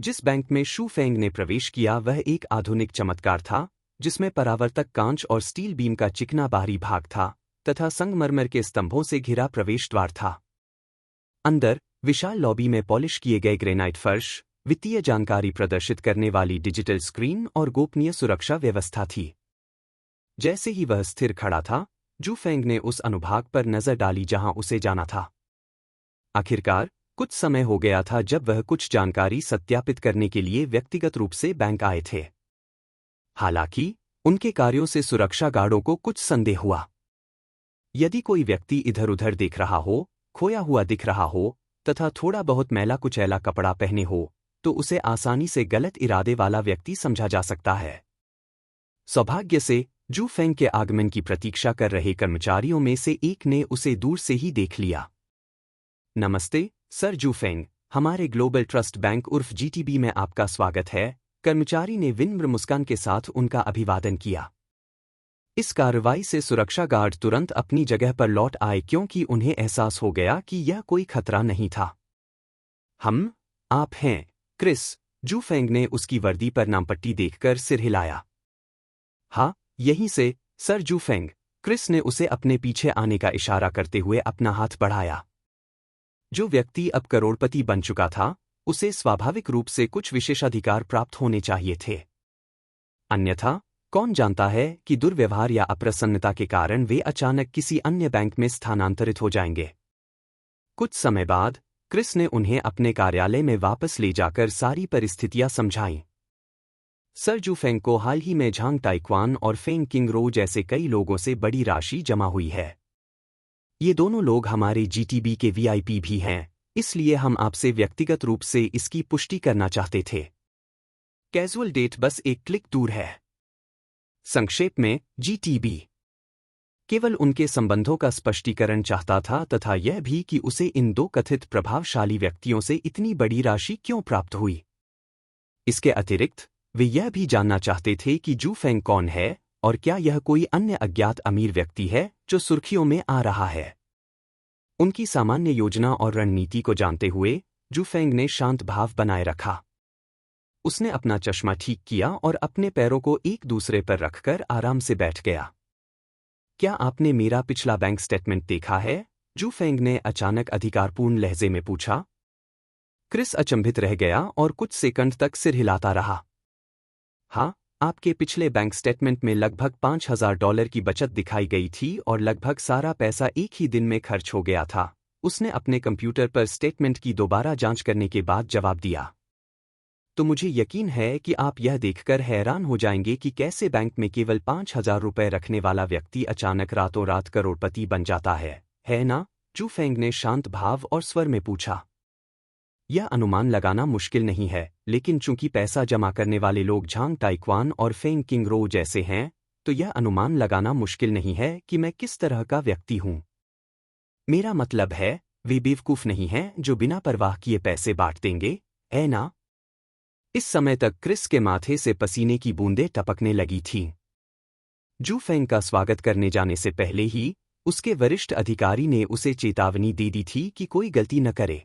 जिस बैंक में शू फेंग ने प्रवेश किया वह एक आधुनिक चमत्कार था, जिसमें परावर्तक कांच और स्टील बीम का चिकना बाहरी भाग था तथा संगमरमर के स्तंभों से घिरा प्रवेश द्वार था। अंदर विशाल लॉबी में पॉलिश किए गए ग्रेनाइट फर्श, वित्तीय जानकारी प्रदर्शित करने वाली डिजिटल स्क्रीन और गोपनीय सुरक्षा व्यवस्था थी। जैसे ही वह स्थिर खड़ा था, जू फेंग ने उस अनुभाग पर नजर डाली जहां उसे जाना था। आखिरकार कुछ समय हो गया था जब वह कुछ जानकारी सत्यापित करने के लिए व्यक्तिगत रूप से बैंक आए थे। हालांकि उनके कार्यों से सुरक्षा गार्डों को कुछ संदेह हुआ। यदि कोई व्यक्ति इधर उधर देख रहा हो, खोया हुआ दिख रहा हो तथा थोड़ा बहुत मैला कुचैला कपड़ा पहने हो, तो उसे आसानी से गलत इरादे वाला व्यक्ति समझा जा सकता है। सौभाग्य से जू फेंग के आगमन की प्रतीक्षा कर रहे कर्मचारियों में से एक ने उसे दूर से ही देख लिया। नमस्ते सर जू फेंग, हमारे ग्लोबल ट्रस्ट बैंक उर्फ जीटीबी में आपका स्वागत है, कर्मचारी ने विनम्र मुस्कान के साथ उनका अभिवादन किया। इस कार्रवाई से सुरक्षा गार्ड तुरंत अपनी जगह पर लौट आए क्योंकि उन्हें एहसास हो गया कि यह कोई खतरा नहीं था। आप हैं क्रिस, जू फेंग ने उसकी वर्दी पर नामपट्टी देखकर सिर हिलाया। हाँ, यहीं से सर जू फेंग, क्रिस ने उसे अपने पीछे आने का इशारा करते हुए अपना हाथ बढ़ाया। जो व्यक्ति अब करोड़पति बन चुका था, उसे स्वाभाविक रूप से कुछ विशेषाधिकार प्राप्त होने चाहिए थे। अन्यथा कौन जानता है कि दुर्व्यवहार या अप्रसन्नता के कारण वे अचानक किसी अन्य बैंक में स्थानांतरित हो जाएंगे। कुछ समय बाद क्रिस ने उन्हें अपने कार्यालय में वापस ले जाकर सारी परिस्थितियां समझाईं। सर जू फेंग को हाल ही में झांग टाइक्वान और फेंग किंग रो जैसे कई लोगों से बड़ी राशि जमा हुई है। ये दोनों लोग हमारे जीटीबी के वीआईपी भी हैं, इसलिए हम आपसे व्यक्तिगत रूप से इसकी पुष्टि करना चाहते थे। कैजुअल डेट बस एक क्लिक दूर है। संक्षेप में, जीटीबी केवल उनके संबंधों का स्पष्टीकरण चाहता था तथा यह भी कि उसे इन दो कथित प्रभावशाली व्यक्तियों से इतनी बड़ी राशि क्यों प्राप्त हुई। इसके अतिरिक्त वे यह भी जानना चाहते थे कि जू फेंग कौन है और क्या यह कोई अन्य अज्ञात अमीर व्यक्ति है जो सुर्खियों में आ रहा है। उनकी सामान्य योजना और रणनीति को जानते हुए जू फेंग ने शांत भाव बनाए रखा। उसने अपना चश्मा ठीक किया और अपने पैरों को एक दूसरे पर रखकर आराम से बैठ गया। क्या आपने मेरा पिछला बैंक स्टेटमेंट देखा है? जू फेंग ने अचानक अधिकारपूर्ण लहजे में पूछा। क्रिस अचंभित रह गया और कुछ सेकंड तक सिर हिलाता रहा। हाँ, आपके पिछले बैंक स्टेटमेंट में लगभग $5000 की बचत दिखाई गई थी और लगभग सारा पैसा एक ही दिन में खर्च हो गया था, उसने अपने कंप्यूटर पर स्टेटमेंट की दोबारा जांच करने के बाद जवाब दिया। तो मुझे यकीन है कि आप यह देखकर हैरान हो जाएंगे कि कैसे बैंक में केवल $5000 रखने वाला व्यक्ति अचानक रातों रात करोड़पति बन जाता है ना? जू फेंग ने शांत भाव और स्वर में पूछा। यह अनुमान लगाना मुश्किल नहीं है, लेकिन चूंकि पैसा जमा करने वाले लोग झांग टाइक्वान और फेंग किंग रो जैसे हैं, तो यह अनुमान लगाना मुश्किल नहीं है कि मैं किस तरह का व्यक्ति हूं। मेरा मतलब है, वे बेवकूफ नहीं हैं जो बिना परवाह किए पैसे बांट देंगे, है ना? इस समय तक क्रिस के माथे से पसीने की बूंदें टपकने लगी थीं। जू फेंग का स्वागत करने जाने से पहले ही उसके वरिष्ठ अधिकारी ने उसे चेतावनी दे दी थी कि कोई गलती न करे।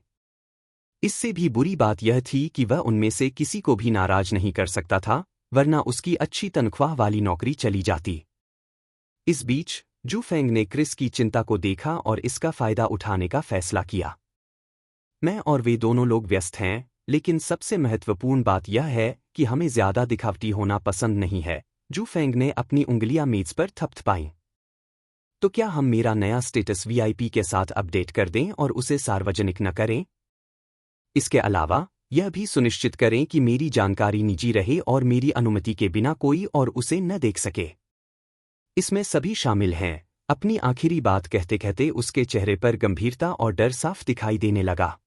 इससे भी बुरी बात यह थी कि वह उनमें से किसी को भी नाराज नहीं कर सकता था, वरना उसकी अच्छी तनख्वाह वाली नौकरी चली जाती। इस बीच जू फेंग ने क्रिस की चिंता को देखा और इसका फायदा उठाने का फैसला किया। मैं और वे दोनों लोग व्यस्त हैं, लेकिन सबसे महत्वपूर्ण बात यह है कि हमें ज्यादा दिखावटी होना पसंद नहीं है। जू फेंग ने अपनी उंगलियां मेज पर थपथपाईं। तो क्या हम मेरा नया स्टेटस वीआईपी के साथ अपडेट कर दें और उसे सार्वजनिक न करें? इसके अलावा यह भी सुनिश्चित करें कि मेरी जानकारी निजी रहे और मेरी अनुमति के बिना कोई और उसे न देख सके। इसमें सभी शामिल हैं। अपनी आखिरी बात कहते कहते उसके चेहरे पर गंभीरता और डर साफ दिखाई देने लगा।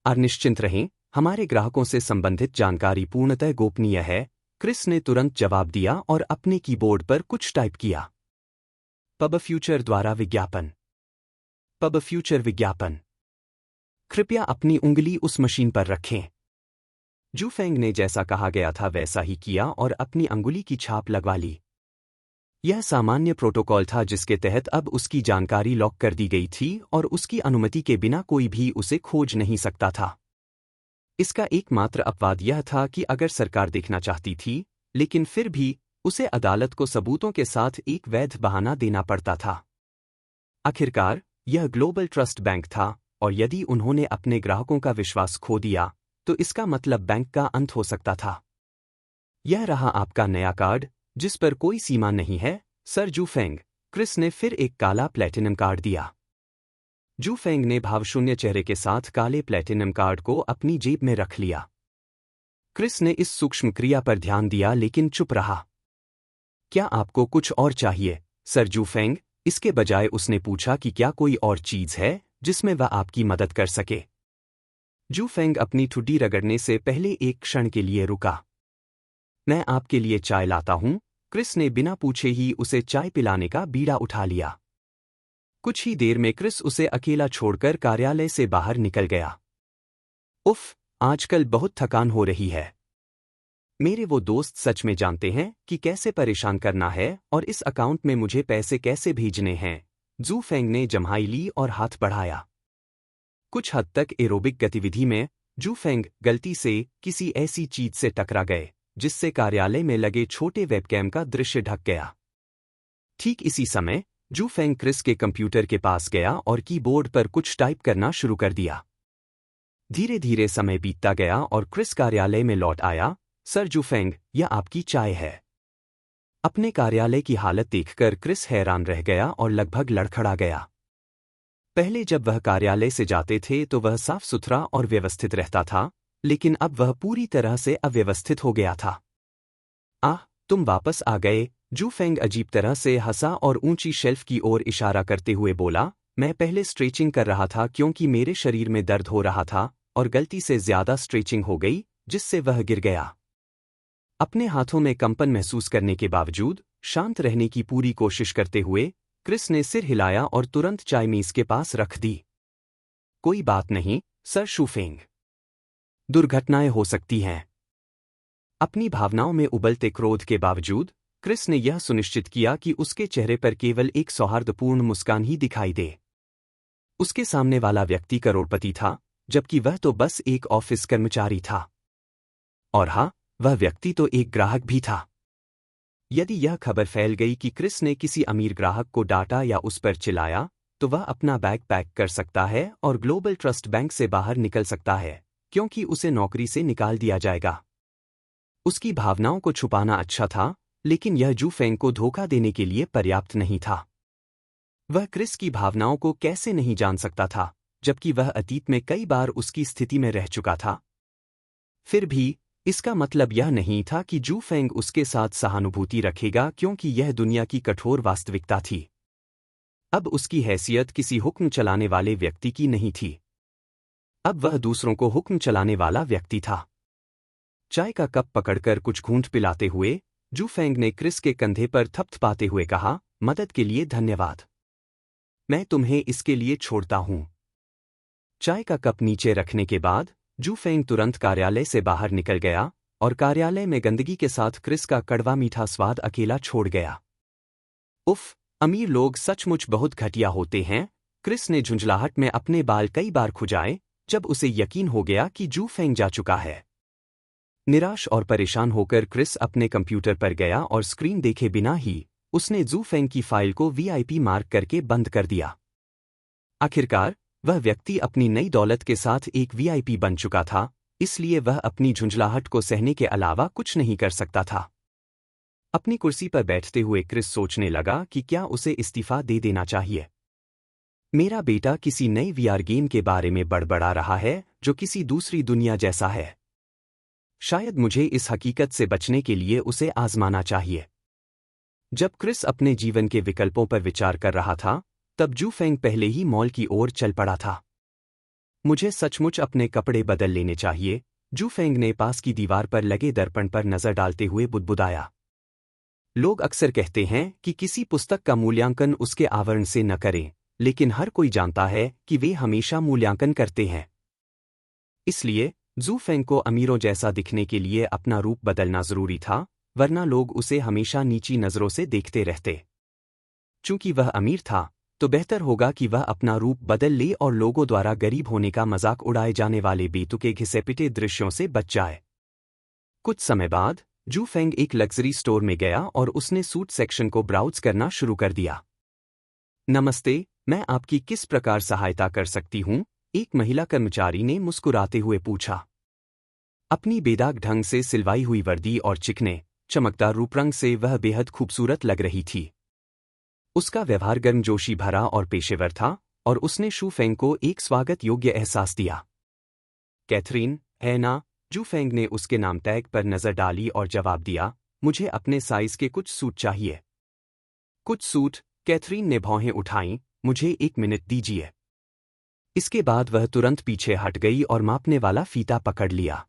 और निश्चिंत रहें, हमारे ग्राहकों से संबंधित जानकारी पूर्णतः गोपनीय है, क्रिस ने तुरंत जवाब दिया और अपने कीबोर्ड पर कुछ टाइप किया। पब फ्यूचर द्वारा विज्ञापन। पब फ्यूचर विज्ञापन। कृपया अपनी उंगली उस मशीन पर रखें। जू फेंग ने जैसा कहा गया था वैसा ही किया और अपनी अंगुली की छाप लगवा ली। यह सामान्य प्रोटोकॉल था जिसके तहत अब उसकी जानकारी लॉक कर दी गई थी और उसकी अनुमति के बिना कोई भी उसे खोज नहीं सकता था। इसका एकमात्र अपवाद यह था कि अगर सरकार देखना चाहती थी, लेकिन फिर भी उसे अदालत को सबूतों के साथ एक वैध बहाना देना पड़ता था। आखिरकार, यह ग्लोबल ट्रस्ट बैंक था, और यदि उन्होंने अपने ग्राहकों का विश्वास खो दिया, तो इसका मतलब बैंक का अंत हो सकता था। यह रहा आपका नया कार्ड, जिस पर कोई सीमा नहीं है, सर जूफेंग। क्रिस ने फिर एक काला प्लेटिनम कार्ड दिया। जूफेंग ने भावशून्य चेहरे के साथ काले प्लेटिनम कार्ड को अपनी जेब में रख लिया। क्रिस ने इस सूक्ष्म क्रिया पर ध्यान दिया लेकिन चुप रहा। क्या आपको कुछ और चाहिए, सर जूफेंग? इसके बजाय उसने पूछा कि क्या कोई और चीज है जिसमें वह आपकी मदद कर सके। जूफेंग अपनी ठुड्डी रगड़ने से पहले एक क्षण के लिए रुका। मैं आपके लिए चाय लाता हूं। क्रिस ने बिना पूछे ही उसे चाय पिलाने का बीड़ा उठा लिया। कुछ ही देर में क्रिस उसे अकेला छोड़कर कार्यालय से बाहर निकल गया। उफ, आजकल बहुत थकान हो रही है। मेरे वो दोस्त सच में जानते हैं कि कैसे परेशान करना है और इस अकाउंट में मुझे पैसे कैसे भेजने हैं। जूफेंग ने जम्हाई ली और हाथ बढ़ाया। कुछ हद तक एरोबिक गतिविधि में जूफेंग गलती से किसी ऐसी चीज से टकरा गए जिससे कार्यालय में लगे छोटे वेबकैम का दृश्य ढक गया। ठीक इसी समय जूफेंग क्रिस के कंप्यूटर के पास गया और कीबोर्ड पर कुछ टाइप करना शुरू कर दिया। धीरे धीरे समय बीतता गया और क्रिस कार्यालय में लौट आया। सर जूफेंग, यह आपकी चाय है। अपने कार्यालय की हालत देखकर क्रिस हैरान रह गया और लगभग लड़खड़ा गया। पहले जब वह कार्यालय से जाते थे तो वह साफ सुथरा और व्यवस्थित रहता था, लेकिन अब वह पूरी तरह से अव्यवस्थित हो गया था। आह, तुम वापस आ गए। जूफेंग अजीब तरह से हंसा और ऊंची शेल्फ की ओर इशारा करते हुए बोला, मैं पहले स्ट्रेचिंग कर रहा था क्योंकि मेरे शरीर में दर्द हो रहा था और गलती से ज्यादा स्ट्रेचिंग हो गई जिससे वह गिर गया। अपने हाथों में कंपन महसूस करने के बावजूद शांत रहने की पूरी कोशिश करते हुए क्रिस ने सिर हिलाया और तुरंत चाय मेज के पास रख दी। कोई बात नहीं, सर जूफेंग। दुर्घटनाएं हो सकती हैं। अपनी भावनाओं में उबलते क्रोध के बावजूद क्रिस ने यह सुनिश्चित किया कि उसके चेहरे पर केवल एक सौहार्दपूर्ण मुस्कान ही दिखाई दे। उसके सामने वाला व्यक्ति करोड़पति था, जबकि वह तो बस एक ऑफिस कर्मचारी था। और हाँ, वह व्यक्ति तो एक ग्राहक भी था। यदि यह खबर फैल गई कि क्रिस ने किसी अमीर ग्राहक को डांटा या उस पर चिल्लाया, तो वह अपना बैग पैक कर सकता है और ग्लोबल ट्रस्ट बैंक से बाहर निकल सकता है, क्योंकि उसे नौकरी से निकाल दिया जाएगा। उसकी भावनाओं को छुपाना अच्छा था, लेकिन यह जूफेंग को धोखा देने के लिए पर्याप्त नहीं था। वह क्रिस की भावनाओं को कैसे नहीं जान सकता था, जबकि वह अतीत में कई बार उसकी स्थिति में रह चुका था। फिर भी इसका मतलब यह नहीं था कि जूफेंग उसके साथ सहानुभूति रखेगा, क्योंकि यह दुनिया की कठोर वास्तविकता थी। अब उसकी हैसियत किसी हुक्म चलाने वाले व्यक्ति की नहीं थी। अब वह दूसरों को हुक्म चलाने वाला व्यक्ति था। चाय का कप पकड़कर कुछ घूंट पिलाते हुए जूफेंग ने क्रिस के कंधे पर थपथपाते हुए कहा, मदद के लिए धन्यवाद। मैं तुम्हें इसके लिए छोड़ता हूं। चाय का कप नीचे रखने के बाद जूफेंग तुरंत कार्यालय से बाहर निकल गया और कार्यालय में गंदगी के साथ क्रिस का कड़वा मीठा स्वाद अकेला छोड़ गया। उफ, अमीर लोग सचमुच बहुत घटिया होते हैं। क्रिस ने झुंझलाहट में अपने बाल कई बार खुजाए जब उसे यकीन हो गया कि जूफेंग जा चुका है। निराश और परेशान होकर क्रिस अपने कंप्यूटर पर गया और स्क्रीन देखे बिना ही उसने जूफेंग की फाइल को वीआईपी मार्क करके बंद कर दिया। आखिरकार वह व्यक्ति अपनी नई दौलत के साथ एक वीआईपी बन चुका था, इसलिए वह अपनी झुंझलाहट को सहने के अलावा कुछ नहीं कर सकता था। अपनी कुर्सी पर बैठते हुए क्रिस सोचने लगा कि क्या उसे इस्तीफा दे देना चाहिए। मेरा बेटा किसी नए वीआर गेम के बारे में बड़बड़ा रहा है जो किसी दूसरी दुनिया जैसा है। शायद मुझे इस हकीकत से बचने के लिए उसे आजमाना चाहिए। जब क्रिस अपने जीवन के विकल्पों पर विचार कर रहा था, तब जूफेंग पहले ही मॉल की ओर चल पड़ा था। मुझे सचमुच अपने कपड़े बदल लेने चाहिए, जूफेंग ने पास की दीवार पर लगे दर्पण पर नजर डालते हुए बुदबुदाया। लोग अक्सर कहते हैं कि किसी पुस्तक का मूल्यांकन उसके आवरण से न करें, लेकिन हर कोई जानता है कि वे हमेशा मूल्यांकन करते हैं। इसलिए जूफेंग को अमीरों जैसा दिखने के लिए अपना रूप बदलना जरूरी था, वरना लोग उसे हमेशा नीची नजरों से देखते रहते। चूंकि वह अमीर था, तो बेहतर होगा कि वह अपना रूप बदल ले और लोगों द्वारा गरीब होने का मजाक उड़ाए जाने वाले बेतुके घिसे-पिटे दृश्यों से बच जाए। कुछ समय बाद जू फेंग एक लग्जरी स्टोर में गया और उसने सूट सेक्शन को ब्राउज करना शुरू कर दिया। नमस्ते, मैं आपकी किस प्रकार सहायता कर सकती हूँ? एक महिला कर्मचारी ने मुस्कुराते हुए पूछा। अपनी बेदाग ढंग से सिलवाई हुई वर्दी और चिकने, चमकदार रूपरंग से वह बेहद खूबसूरत लग रही थी। उसका व्यवहार गर्मजोशी भरा और पेशेवर था, और उसने शू फेंग को एक स्वागत योग्य एहसास दिया। कैथरीन, है ना? जू फेंग ने उसके नाम टैग पर नजर डाली और जवाब दिया, मुझे अपने साइज के कुछ सूट चाहिए। कुछ सूट? कैथरीन ने भौहें उठाईं, मुझे 1 मिनट दीजिए। इसके बाद वह तुरंत पीछे हट गई और मापने वाला फीता पकड़ लिया।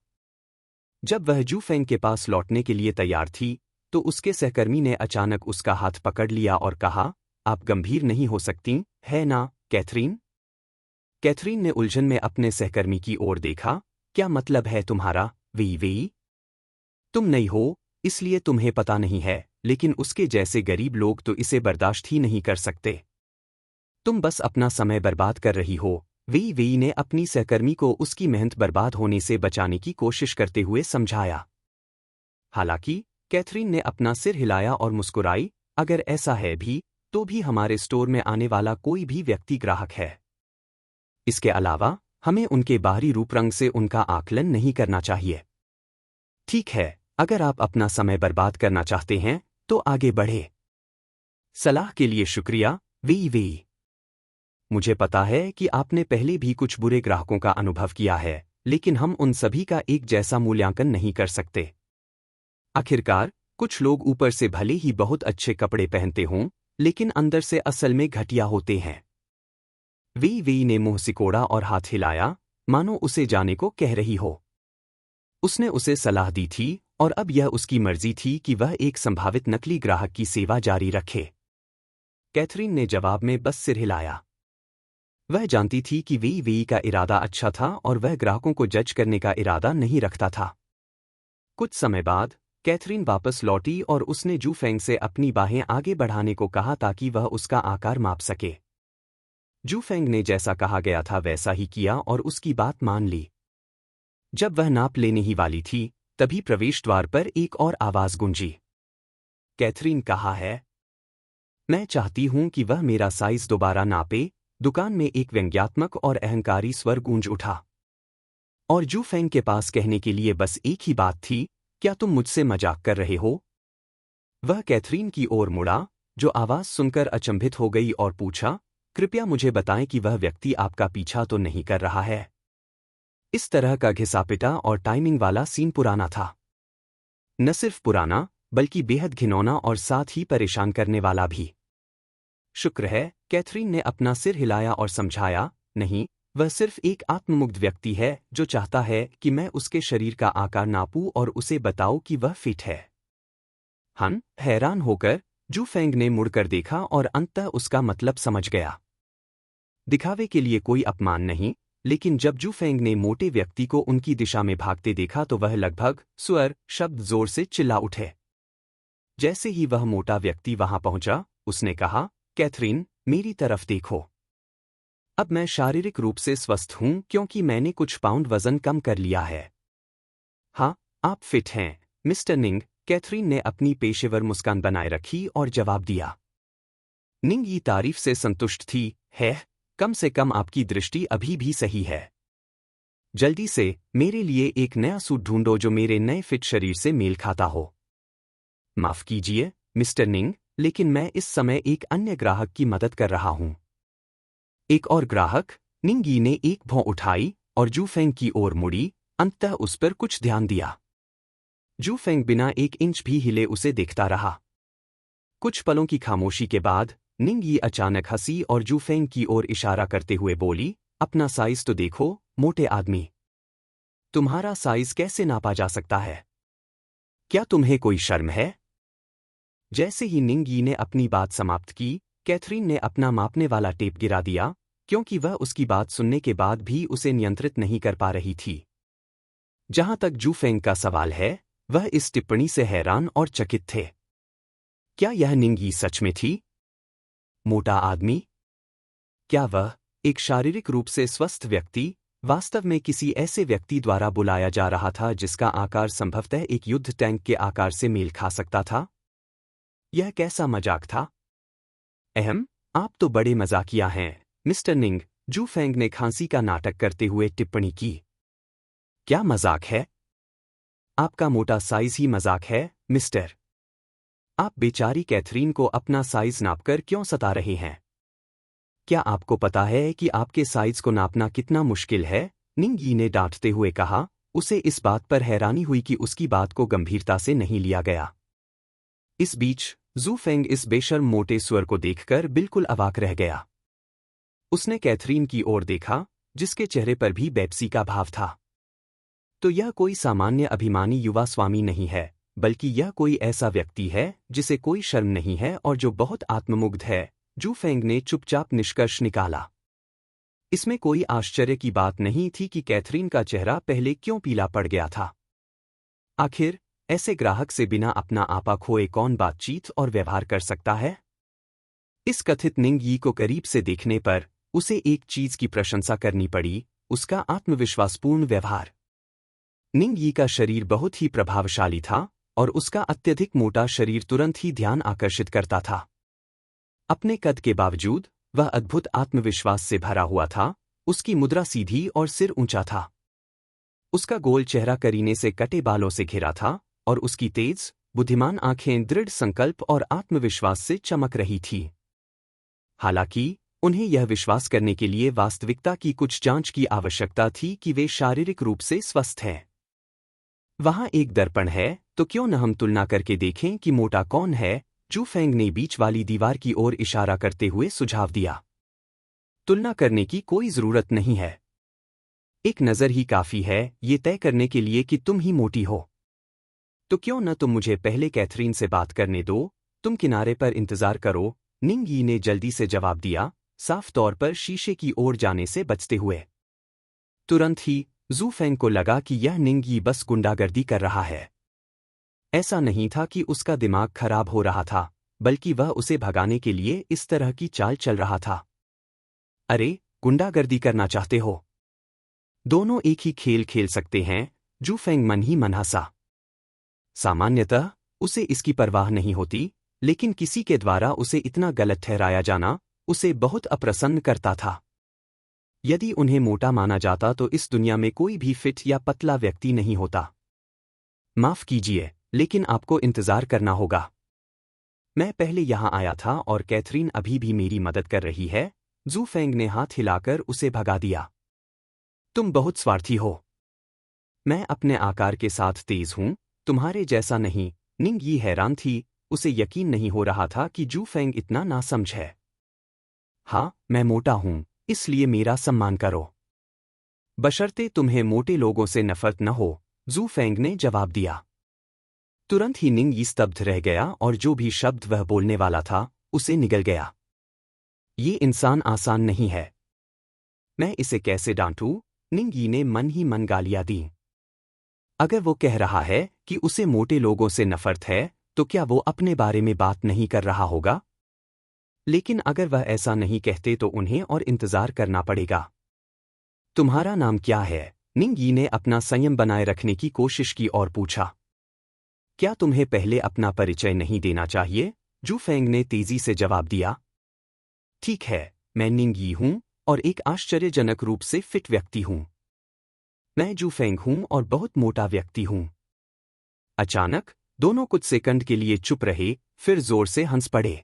जब वह जू फेंग के पास लौटने के लिए तैयार थी, तो उसके सहकर्मी ने अचानक उसका हाथ पकड़ लिया और कहा, आप गंभीर नहीं हो सकती, है ना, कैथरीन? कैथरीन ने उलझन में अपने सहकर्मी की ओर देखा, क्या मतलब है तुम्हारा, वी? तुम नहीं हो, इसलिए तुम्हें पता नहीं है, लेकिन उसके जैसे गरीब लोग तो इसे बर्दाश्त ही नहीं कर सकते। तुम बस अपना समय बर्बाद कर रही हो, वी ने अपनी सहकर्मी को उसकी मेहनत बर्बाद होने से बचाने की कोशिश करते हुए समझाया। हालांकि कैथरीन ने अपना सिर हिलाया और मुस्कुराई, अगर ऐसा है भी, तो भी हमारे स्टोर में आने वाला कोई भी व्यक्ति ग्राहक है। इसके अलावा हमें उनके बाहरी रूप रंग से उनका आकलन नहीं करना चाहिए। ठीक है, अगर आप अपना समय बर्बाद करना चाहते हैं, तो आगे बढ़े। सलाह के लिए शुक्रिया, वी। मुझे पता है कि आपने पहले भी कुछ बुरे ग्राहकों का अनुभव किया है, लेकिन हम उन सभी का एक जैसा मूल्यांकन नहीं कर सकते। आखिरकार, कुछ लोग ऊपर से भले ही बहुत अच्छे कपड़े पहनते हों, लेकिन अंदर से असल में घटिया होते हैं। वी ने मुंह सिकोड़ा और हाथ हिलाया, मानो उसे जाने को कह रही हो। उसने उसे सलाह दी थी, और अब यह उसकी मर्जी थी कि वह एक संभावित नकली ग्राहक की सेवा जारी रखे। कैथरीन ने जवाब में बस सिर हिलाया। वह जानती थी कि वी का इरादा अच्छा था और वह ग्राहकों को जज करने का इरादा नहीं रखता था। कुछ समय बाद कैथरीन वापस लौटी और उसने जू फेंग से अपनी बाहें आगे बढ़ाने को कहा ताकि वह उसका आकार माप सके। जू फेंग ने जैसा कहा गया था वैसा ही किया और उसकी बात मान ली। जब वह नाप लेने ही वाली थी, तभी प्रवेश द्वार पर एक और आवाज गूंजी। कैथरीन, कहा है? मैं चाहती हूं कि वह मेरा साइज दोबारा नापे। दुकान में एक व्यंग्यात्मक और अहंकारी स्वर गूंज उठा। और जू फेंग के पास कहने के लिए बस एक ही बात थी, क्या तुम मुझसे मजाक कर रहे हो? वह कैथरीन की ओर मुड़ा, जो आवाज सुनकर अचंभित हो गई और पूछा, कृपया मुझे बताएं कि वह व्यक्ति आपका पीछा तो नहीं कर रहा है? इस तरह का घिसापिटा और टाइमिंग वाला सीन पुराना था। न सिर्फ पुराना, बल्कि बेहद घिनौना और साथ ही परेशान करने वाला भी। शुक्र है, कैथरीन ने अपना सिर हिलाया और समझाया, नहीं, वह सिर्फ एक आत्ममुग्ध व्यक्ति है जो चाहता है कि मैं उसके शरीर का आकार नापूं और उसे बताऊं कि वह फिट है। हैरान होकर जू फेंग ने मुड़कर देखा और अंततः उसका मतलब समझ गया। दिखावे के लिए कोई अपमान नहीं, लेकिन जब जू फेंग ने मोटे व्यक्ति को उनकी दिशा में भागते देखा तो वह लगभग स्वर शब्द जोर से चिल्ला उठे। जैसे ही वह मोटा व्यक्ति वहां पहुंचा, उसने कहा, कैथरीन, मेरी तरफ देखो। अब मैं शारीरिक रूप से स्वस्थ हूं क्योंकि मैंने कुछ पाउंड वजन कम कर लिया है। हाँ, आप फिट हैं, मिस्टर निंग। कैथरीन ने अपनी पेशेवर मुस्कान बनाए रखी और जवाब दिया। निंग की तारीफ से संतुष्ट थी, है, कम से कम आपकी दृष्टि अभी भी सही है। जल्दी से मेरे लिए एक नया सूट ढूंढो जो मेरे नए फिट शरीर से मेल खाता हो। माफ कीजिए, मिस्टर निंग, लेकिन मैं इस समय एक अन्य ग्राहक की मदद कर रहा हूं। एक और ग्राहक? निंगी ने एक भौं उठाई और जू फेंग की ओर मुड़ी, अंततः उस पर कुछ ध्यान दिया। जू फेंग बिना 1 इंच भी हिले उसे देखता रहा। कुछ पलों की खामोशी के बाद निंगी अचानक हंसी और जू फेंग की ओर इशारा करते हुए बोली, अपना साइज तो देखो, मोटे आदमी। तुम्हारा साइज कैसे नापा जा सकता है? क्या तुम्हें कोई शर्म है? जैसे ही निंगी ने अपनी बात समाप्त की, कैथरीन ने अपना मापने वाला टेप गिरा दिया, क्योंकि वह उसकी बात सुनने के बाद भी उसे नियंत्रित नहीं कर पा रही थी। जहां तक जू फेंग का सवाल है, वह इस टिप्पणी से हैरान और चकित थे। क्या यह निंगी सच में थी? मोटा आदमी? क्या वह, एक शारीरिक रूप से स्वस्थ व्यक्ति, वास्तव में किसी ऐसे व्यक्ति द्वारा बुलाया जा रहा था जिसका आकार संभवतः एक युद्ध टैंक के आकार से मेल खा सकता था? यह कैसा मजाक था? आप तो बड़े मजाकिया हैं, मिस्टर निंग, जू फेंग ने खांसी का नाटक करते हुए टिप्पणी की। क्या मजाक है? आपका मोटा साइज ही मजाक है, मिस्टर। आप बेचारी कैथरीन को अपना साइज नापकर क्यों सता रहे हैं? क्या आपको पता है कि आपके साइज को नापना कितना मुश्किल है? निंग यी ने डांटते हुए कहा। उसे इस बात पर हैरानी हुई कि उसकी बात को गंभीरता से नहीं लिया गया। इस बीच जू फेंग इस बेशर्म मोटे स्वर को देखकर बिल्कुल अवाक रह गया। उसने कैथरीन की ओर देखा, जिसके चेहरे पर भी बेपसी का भाव था। तो यह कोई सामान्य अभिमानी युवा स्वामी नहीं है, बल्कि यह कोई ऐसा व्यक्ति है जिसे कोई शर्म नहीं है और जो बहुत आत्ममुग्ध है, जू फेंग ने चुपचाप निष्कर्ष निकाला। इसमें कोई आश्चर्य की बात नहीं थी कि कैथरीन का चेहरा पहले क्यों पीला पड़ गया था। आखिर ऐसे ग्राहक से बिना अपना आपा खोए कौन बातचीत और व्यवहार कर सकता है? इस कथित निंग यी को करीब से देखने पर उसे एक चीज की प्रशंसा करनी पड़ी, उसका आत्मविश्वासपूर्ण व्यवहार। निंग यी का शरीर बहुत ही प्रभावशाली था और उसका अत्यधिक मोटा शरीर तुरंत ही ध्यान आकर्षित करता था। अपने कद के बावजूद वह अद्भुत आत्मविश्वास से भरा हुआ था, उसकी मुद्रा सीधी और सिर ऊंचा था। उसका गोल चेहरा करीने से कटे बालों से घिरा था और उसकी तेज, बुद्धिमान आंखें दृढ़ संकल्प और आत्मविश्वास से चमक रही थी। हालांकि उन्हें यह विश्वास करने के लिए वास्तविकता की कुछ जांच की आवश्यकता थी कि वे शारीरिक रूप से स्वस्थ हैं। वहां एक दर्पण है, तो क्यों न हम तुलना करके देखें कि मोटा कौन है? जू फेंग ने बीच वाली दीवार की ओर इशारा करते हुए सुझाव दिया। तुलना करने की कोई जरूरत नहीं है। एक नजर ही काफी है ये तय करने के लिए कि तुम ही मोटी हो। तो क्यों न तुम मुझे पहले कैथरीन से बात करने दो, तुम किनारे पर इंतजार करो, निंग यी ने जल्दी से जवाब दिया, साफ तौर पर शीशे की ओर जाने से बचते हुए। तुरंत ही जू फेंग को लगा कि यह निंग यी बस गुंडागर्दी कर रहा है। ऐसा नहीं था कि उसका दिमाग खराब हो रहा था, बल्कि वह उसे भगाने के लिए इस तरह की चाल चल रहा था। अरे, गुंडागर्दी करना चाहते हो? दोनों एक ही खेल खेल सकते हैं, जू फेंग मन ही मन हंसा। सामान्यतः उसे इसकी परवाह नहीं होती, लेकिन किसी के द्वारा उसे इतना गलत ठहराया जाना उसे बहुत अप्रसन्न करता था। यदि उन्हें मोटा माना जाता तो इस दुनिया में कोई भी फिट या पतला व्यक्ति नहीं होता। माफ कीजिए, लेकिन आपको इंतजार करना होगा। मैं पहले यहां आया था और कैथरीन अभी भी मेरी मदद कर रही है। जू फेंग ने हाथ हिलाकर उसे भगा दिया। तुम बहुत स्वार्थी हो। मैं अपने आकार के साथ तेज हूं, तुम्हारे जैसा नहीं। निंग यी हैरान थी, उसे यकीन नहीं हो रहा था कि जू फेंग इतना नासमझ है। हाँ, मैं मोटा हूं, इसलिए मेरा सम्मान करो। बशर्ते तुम्हें मोटे लोगों से नफरत न हो, जू फेंग ने जवाब दिया। तुरंत ही निंग यी स्तब्ध रह गया और जो भी शब्द वह बोलने वाला था, उसे निगल गया। ये इंसान आसान नहीं है। मैं इसे कैसे डांटूं? निंग यी ने मन ही मन गालियां दी। अगर वो कह रहा है कि उसे मोटे लोगों से नफरत है, तो क्या वो अपने बारे में बात नहीं कर रहा होगा? लेकिन अगर वह ऐसा नहीं कहते तो उन्हें और इंतजार करना पड़ेगा। तुम्हारा नाम क्या है? निंग यी ने अपना संयम बनाए रखने की कोशिश की और पूछा। क्या तुम्हें पहले अपना परिचय नहीं देना चाहिए? जू फेंग ने तेजी से जवाब दिया। ठीक है, मैं निंग यी हूं और एक आश्चर्यजनक रूप से फिट व्यक्ति हूं। मैं जू फेंग हूं और बहुत मोटा व्यक्ति हूं। अचानक दोनों कुछ सेकंड के लिए चुप रहे, फिर जोर से हंस पड़े।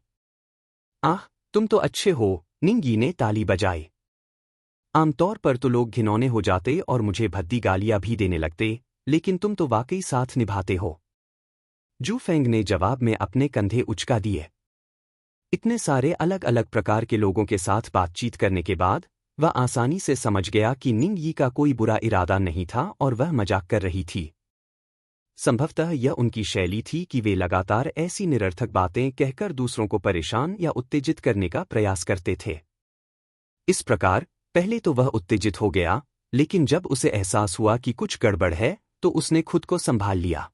आह, तुम तो अच्छे हो, निंग यी ने ताली बजाई। आमतौर पर तो लोग घिनौने हो जाते और मुझे भद्दी गालियां भी देने लगते, लेकिन तुम तो वाकई साथ निभाते हो। जू फेंग ने जवाब में अपने कंधे उचका दिए। इतने सारे अलग अलग प्रकार के लोगों के साथ बातचीत करने के बाद वह आसानी से समझ गया कि निंग यी का कोई बुरा इरादा नहीं था और वह मजाक कर रही थी। संभवतः यह उनकी शैली थी कि वे लगातार ऐसी निरर्थक बातें कहकर दूसरों को परेशान या उत्तेजित करने का प्रयास करते थे। इस प्रकार पहले तो वह उत्तेजित हो गया, लेकिन जब उसे एहसास हुआ कि कुछ गड़बड़ है, तो उसने खुद को संभाल लिया।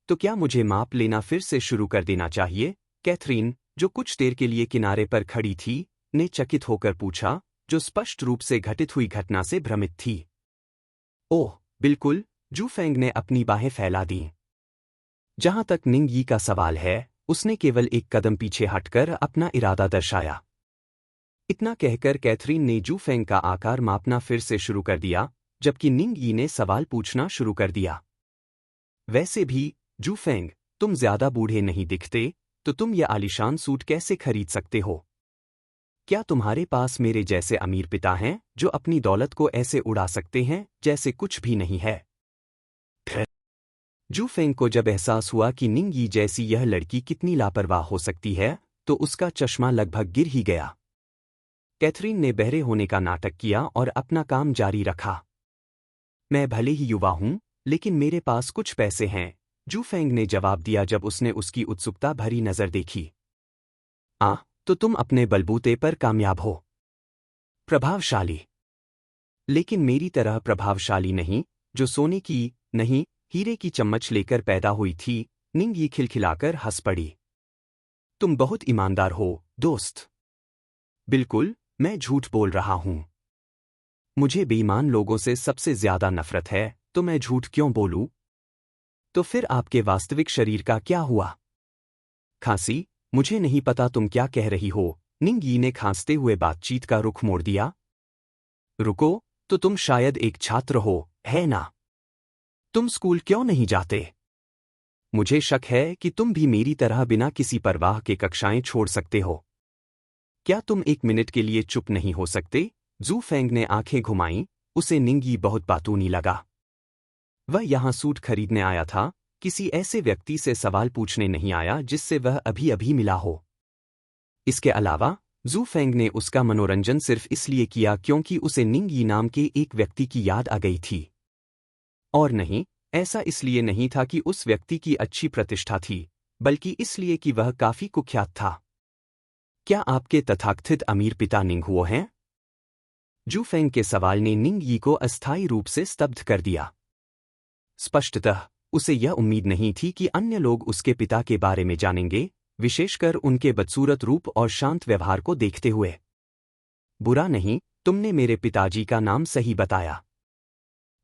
तो क्या मुझे माप लेना फिर से शुरू कर देना चाहिए? कैथरीन, जो कुछ देर के लिए किनारे पर खड़ी थी, ने चकित होकर पूछा, जो स्पष्ट रूप से घटित हुई घटना से भ्रमित थी। ओह, बिल्कुल, जू फेंग ने अपनी बाहें फैला दी। जहां तक निंग यी का सवाल है, उसने केवल एक कदम पीछे हटकर अपना इरादा दर्शाया। इतना कहकर कैथरीन ने जू फेंग का आकार मापना फिर से शुरू कर दिया, जबकि निंग यी ने सवाल पूछना शुरू कर दिया। वैसे भी, जू फेंग, तुम ज्यादा बूढ़े नहीं दिखते, तो तुम यह आलीशान सूट कैसे खरीद सकते हो? क्या तुम्हारे पास मेरे जैसे अमीर पिता हैं, जो अपनी दौलत को ऐसे उड़ा सकते हैं जैसे कुछ भी नहीं है? जू फेंग को जब एहसास हुआ कि निंग यी जैसी यह लड़की कितनी लापरवाह हो सकती है, तो उसका चश्मा लगभग गिर ही गया। कैथरीन ने बहरे होने का नाटक किया और अपना काम जारी रखा। मैं भले ही युवा हूं, लेकिन मेरे पास कुछ पैसे हैं, जू फेंग ने जवाब दिया जब उसने उसकी उत्सुकता भरी नजर देखी। तो तुम अपने बलबूते पर कामयाब हो। प्रभावशाली। लेकिन मेरी तरह प्रभावशाली नहीं, जो सोने की, नहीं, हीरे की चम्मच लेकर पैदा हुई थी। निंग यी खिलखिलाकर हंस पड़ी। तुम बहुत ईमानदार हो, दोस्त। बिल्कुल, मैं झूठ बोल रहा हूं। मुझे बेईमान लोगों से सबसे ज्यादा नफरत है, तो मैं झूठ क्यों बोलूं? तो फिर आपके वास्तविक शरीर का क्या हुआ? खांसी? मुझे नहीं पता तुम क्या कह रही हो। निंग यी ने खांसते हुए बातचीत का रुख मोड़ दिया। रुको, तो तुम शायद एक छात्र हो, है ना? तुम स्कूल क्यों नहीं जाते? मुझे शक है कि तुम भी मेरी तरह बिना किसी परवाह के कक्षाएं छोड़ सकते हो। क्या तुम एक मिनट के लिए चुप नहीं हो सकते? जू फेंग ने आंखें घुमाईं, उसे निंग यी बहुत बातूनी लगा। वह यहां सूट खरीदने आया था, किसी ऐसे व्यक्ति से सवाल पूछने नहीं आया जिससे वह अभी अभी मिला हो। इसके अलावा, जू फेंग ने उसका मनोरंजन सिर्फ इसलिए किया क्योंकि उसे निंग यी नाम के एक व्यक्ति की याद आ गई थी। और नहीं, ऐसा इसलिए नहीं था कि उस व्यक्ति की अच्छी प्रतिष्ठा थी, बल्कि इसलिए कि वह काफी कुख्यात था। क्या आपके तथाकथित अमीर पिता निंग हुओ हैं? जू फेंग के सवाल ने निंग यी को अस्थायी रूप से स्तब्ध कर दिया। स्पष्टतः, उसे यह उम्मीद नहीं थी कि अन्य लोग उसके पिता के बारे में जानेंगे, विशेषकर उनके बदसूरत रूप और शांत व्यवहार को देखते हुए। बुरा नहीं, तुमने मेरे पिताजी का नाम सही बताया।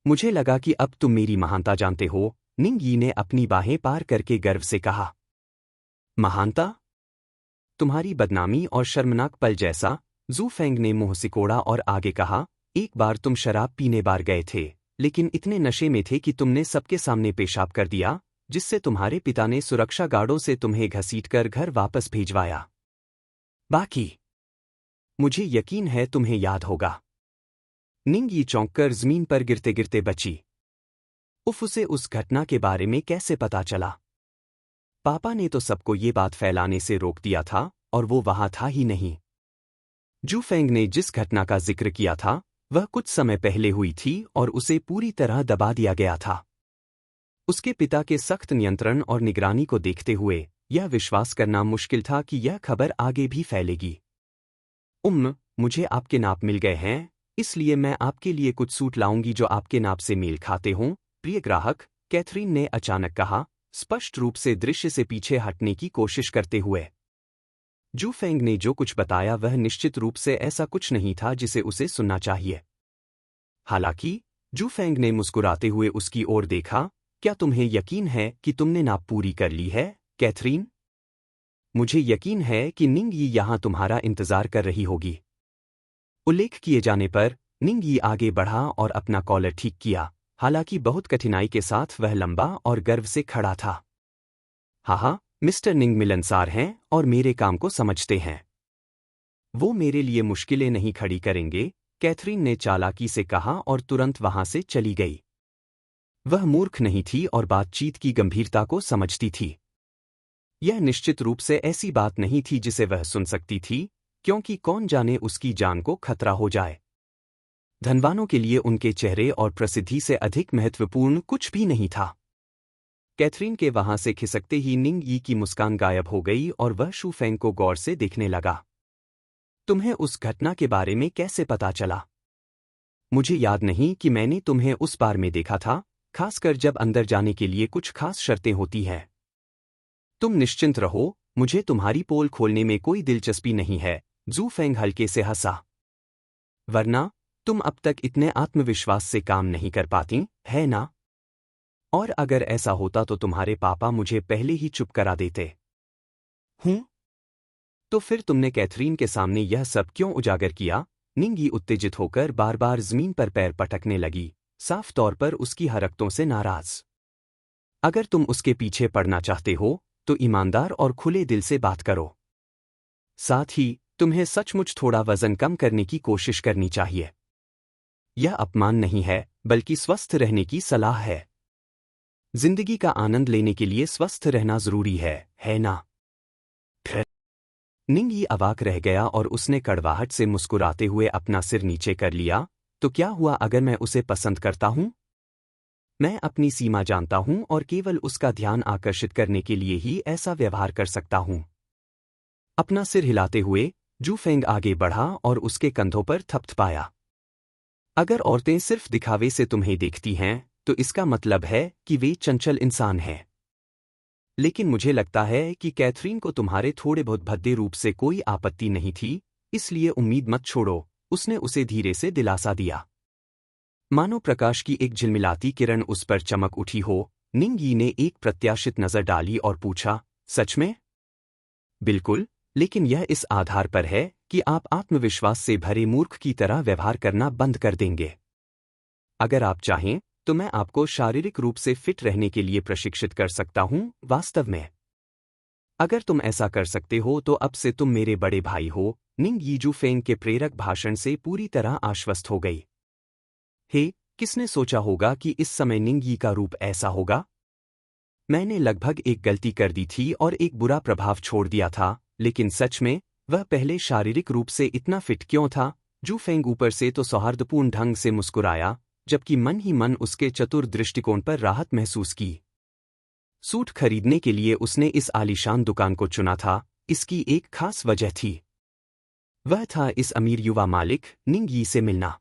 मुझे लगा कि अब तुम मेरी महानता जानते हो, निंग यी ने अपनी बाहें पार करके गर्व से कहा। महानता? तुम्हारी बदनामी और शर्मनाक पल जैसा। जू फेंग ने मुंह सिकोड़ा और आगे कहा, एक बार तुम शराब पीने बार गए थे, लेकिन इतने नशे में थे कि तुमने सबके सामने पेशाब कर दिया, जिससे तुम्हारे पिता ने सुरक्षा गार्डों से तुम्हें घसीटकर घर वापस भेजवाया। बाकी मुझे यकीन है तुम्हें याद होगा। निंग यी चौंककर जमीन पर गिरते गिरते बची। उसे उस घटना के बारे में कैसे पता चला? पापा ने तो सबको ये बात फैलाने से रोक दिया था, और वो वहां था ही नहीं। जू फेंग ने जिस घटना का जिक्र किया था, वह कुछ समय पहले हुई थी और उसे पूरी तरह दबा दिया गया था। उसके पिता के सख्त नियंत्रण और निगरानी को देखते हुए, यह विश्वास करना मुश्किल था कि यह खबर आगे भी फैलेगी। मुझे आपके नाप मिल गए हैं, इसलिए मैं आपके लिए कुछ सूट लाऊंगी जो आपके नाप से मेल खाते हों, प्रिय ग्राहक, कैथरीन ने अचानक कहा, स्पष्ट रूप से दृश्य से पीछे हटने की कोशिश करते हुए। जू फेंग ने जो कुछ बताया वह निश्चित रूप से ऐसा कुछ नहीं था जिसे उसे सुनना चाहिए। हालांकि, जू फेंग ने मुस्कुराते हुए उसकी ओर देखा, क्या तुम्हें यकीन है कि तुमने नाप पूरी कर ली है, कैथरीन? मुझे यकीन है कि निंग यी यहां तुम्हारा इंतजार कर रही होगी। उल्लेख किए जाने पर, निंग यी आगे बढ़ा और अपना कॉलर ठीक किया, हालांकि बहुत कठिनाई के साथ वह लंबा और गर्व से खड़ा था। हाँ, मिस्टर निंग मिलनसार हैं और मेरे काम को समझते हैं। वो मेरे लिए मुश्किलें नहीं खड़ी करेंगे, कैथरीन ने चालाकी से कहा और तुरंत वहां से चली गई। वह मूर्ख नहीं थी और बातचीत की गंभीरता को समझती थी। यह निश्चित रूप से ऐसी बात नहीं थी जिसे वह सुन सकती थी, क्योंकि कौन जाने उसकी जान को खतरा हो जाए। धनवानों के लिए उनके चेहरे और प्रसिद्धि से अधिक महत्वपूर्ण कुछ भी नहीं था। कैथरीन के वहां से खिसकते ही निंग यी की मुस्कान गायब हो गई और वह शू फेंग को गौर से देखने लगा। तुम्हें उस घटना के बारे में कैसे पता चला? मुझे याद नहीं कि मैंने तुम्हें उस बार में देखा था, खासकर जब अंदर जाने के लिए कुछ खास शर्तें होती हैं। तुम निश्चिंत रहो, मुझे तुम्हारी पोल खोलने में कोई दिलचस्पी नहीं है, जू फेंग हल्के से हंसा। वरना तुम अब तक इतने आत्मविश्वास से काम नहीं कर पाती, है ना? और अगर ऐसा होता तो तुम्हारे पापा मुझे पहले ही चुप करा देते। हूँ? तो फिर तुमने कैथरीन के सामने यह सब क्यों उजागर किया? निंगी उत्तेजित होकर बार बार जमीन पर पैर पटकने लगी, साफ तौर पर उसकी हरकतों से नाराज। अगर तुम उसके पीछे पड़ना चाहते हो तो ईमानदार और खुले दिल से बात करो। साथ ही तुम्हें सचमुच थोड़ा वजन कम करने की कोशिश करनी चाहिए। यह अपमान नहीं है, बल्कि स्वस्थ रहने की सलाह है। जिंदगी का आनंद लेने के लिए स्वस्थ रहना जरूरी है ना? निंगी अवाक रह गया और उसने कड़वाहट से मुस्कुराते हुए अपना सिर नीचे कर लिया। तो क्या हुआ अगर मैं उसे पसंद करता हूं? मैं अपनी सीमा जानता हूं और केवल उसका ध्यान आकर्षित करने के लिए ही ऐसा व्यवहार कर सकता हूं। अपना सिर हिलाते हुए जू फेंग आगे बढ़ा और उसके कंधों पर थपथपाया। अगर औरतें सिर्फ दिखावे से तुम्हें देखती हैं तो इसका मतलब है कि वे चंचल इंसान हैं। लेकिन मुझे लगता है कि कैथरीन को तुम्हारे थोड़े बहुत भद्दे रूप से कोई आपत्ति नहीं थी, इसलिए उम्मीद मत छोड़ो, उसने उसे धीरे से दिलासा दिया। मानो प्रकाश की एक झिलमिलाती किरण उस पर चमक उठी हो। निंगी ने एक प्रत्याशित नजर डाली और पूछा, सच में? बिल्कुल, लेकिन यह इस आधार पर है कि आप आत्मविश्वास से भरे मूर्ख की तरह व्यवहार करना बंद कर देंगे। अगर आप चाहें तो मैं आपको शारीरिक रूप से फिट रहने के लिए प्रशिक्षित कर सकता हूं। वास्तव में अगर तुम ऐसा कर सकते हो तो अब से तुम मेरे बड़े भाई हो। निंग यीजू फेंग के प्रेरक भाषण से पूरी तरह आश्वस्त हो गई। हे, किसने सोचा होगा कि इस समय निंग यी का रूप ऐसा होगा? मैंने लगभग एक गलती कर दी थी और एक बुरा प्रभाव छोड़ दिया था, लेकिन सच में वह पहले शारीरिक रूप से इतना फिट क्यों था? जू फेंग ऊपर से तो सौहार्दपूर्ण ढंग से मुस्कुराया, जबकि मन ही मन उसके चतुर दृष्टिकोण पर राहत महसूस की। सूट खरीदने के लिए उसने इस आलीशान दुकान को चुना था, इसकी एक खास वजह थी। वह था इस अमीर युवा मालिक निंग यी से मिलना।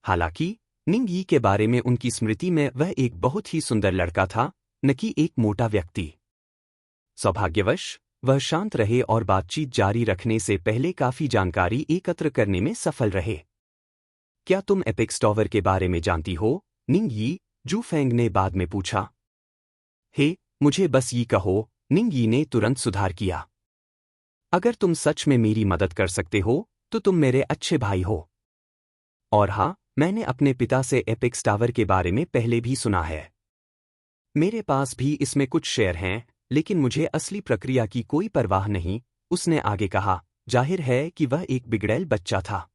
हालांकि निंग यी के बारे में उनकी स्मृति में वह एक बहुत ही सुंदर लड़का था, न कि एक मोटा व्यक्ति। सौभाग्यवश वह शांत रहे और बातचीत जारी रखने से पहले काफी जानकारी एकत्र करने में सफल रहे। क्या तुम एपेक्स टॉवर के बारे में जानती हो? निंग यी, जू फेंग ने बाद में पूछा। हे, मुझे बस ये कहो, निंग यी ने तुरंत सुधार किया। अगर तुम सच में मेरी मदद कर सकते हो तो तुम मेरे अच्छे भाई हो। और हाँ, मैंने अपने पिता से एपेक्स टावर के बारे में पहले भी सुना है। मेरे पास भी इसमें कुछ शेयर हैं, लेकिन मुझे असली प्रक्रिया की कोई परवाह नहीं, उसने आगे कहा। जाहिर है कि वह एक बिगड़ैल बच्चा था।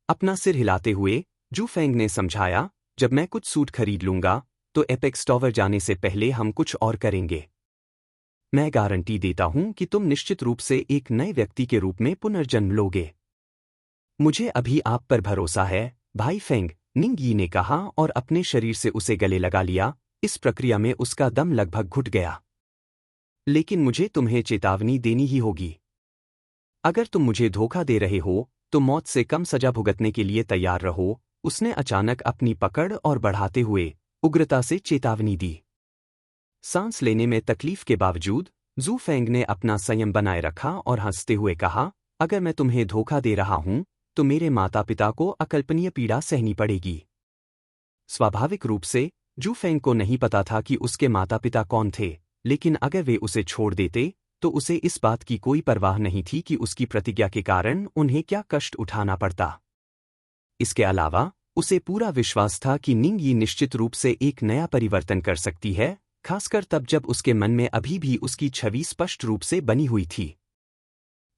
अपना सिर हिलाते हुए जू फेंग ने समझाया, जब मैं कुछ सूट खरीद लूंगा तो एपेक्स टॉवर जाने से पहले हम कुछ और करेंगे। मैं गारंटी देता हूं कि तुम निश्चित रूप से एक नए व्यक्ति के रूप में पुनर्जन्म लोगे। मुझे अभी आप पर भरोसा है, भाई फेंग, निंग यी ने कहा और अपने शरीर से उसे गले लगा लिया। इस प्रक्रिया में उसका दम लगभग घुट गया। लेकिन मुझे तुम्हें चेतावनी देनी ही होगी। अगर तुम मुझे धोखा दे रहे हो तो मौत से कम सजा भुगतने के लिए तैयार रहो, उसने अचानक अपनी पकड़ और बढ़ाते हुए उग्रता से चेतावनी दी। सांस लेने में तकलीफ के बावजूद जू फेंग ने अपना संयम बनाए रखा और हंसते हुए कहा, अगर मैं तुम्हें धोखा दे रहा हूं तो मेरे माता पिता को अकल्पनीय पीड़ा सहनी पड़ेगी। स्वाभाविक रूप से जू फेंग को नहीं पता था कि उसके माता पिता कौन थे, लेकिन अगर वे उसे छोड़ देते तो उसे इस बात की कोई परवाह नहीं थी कि उसकी प्रतिज्ञा के कारण उन्हें क्या कष्ट उठाना पड़ता। इसके अलावा उसे पूरा विश्वास था कि निंग यी निश्चित रूप से एक नया परिवर्तन कर सकती है, खासकर तब जब उसके मन में अभी भी उसकी छवि स्पष्ट रूप से बनी हुई थी।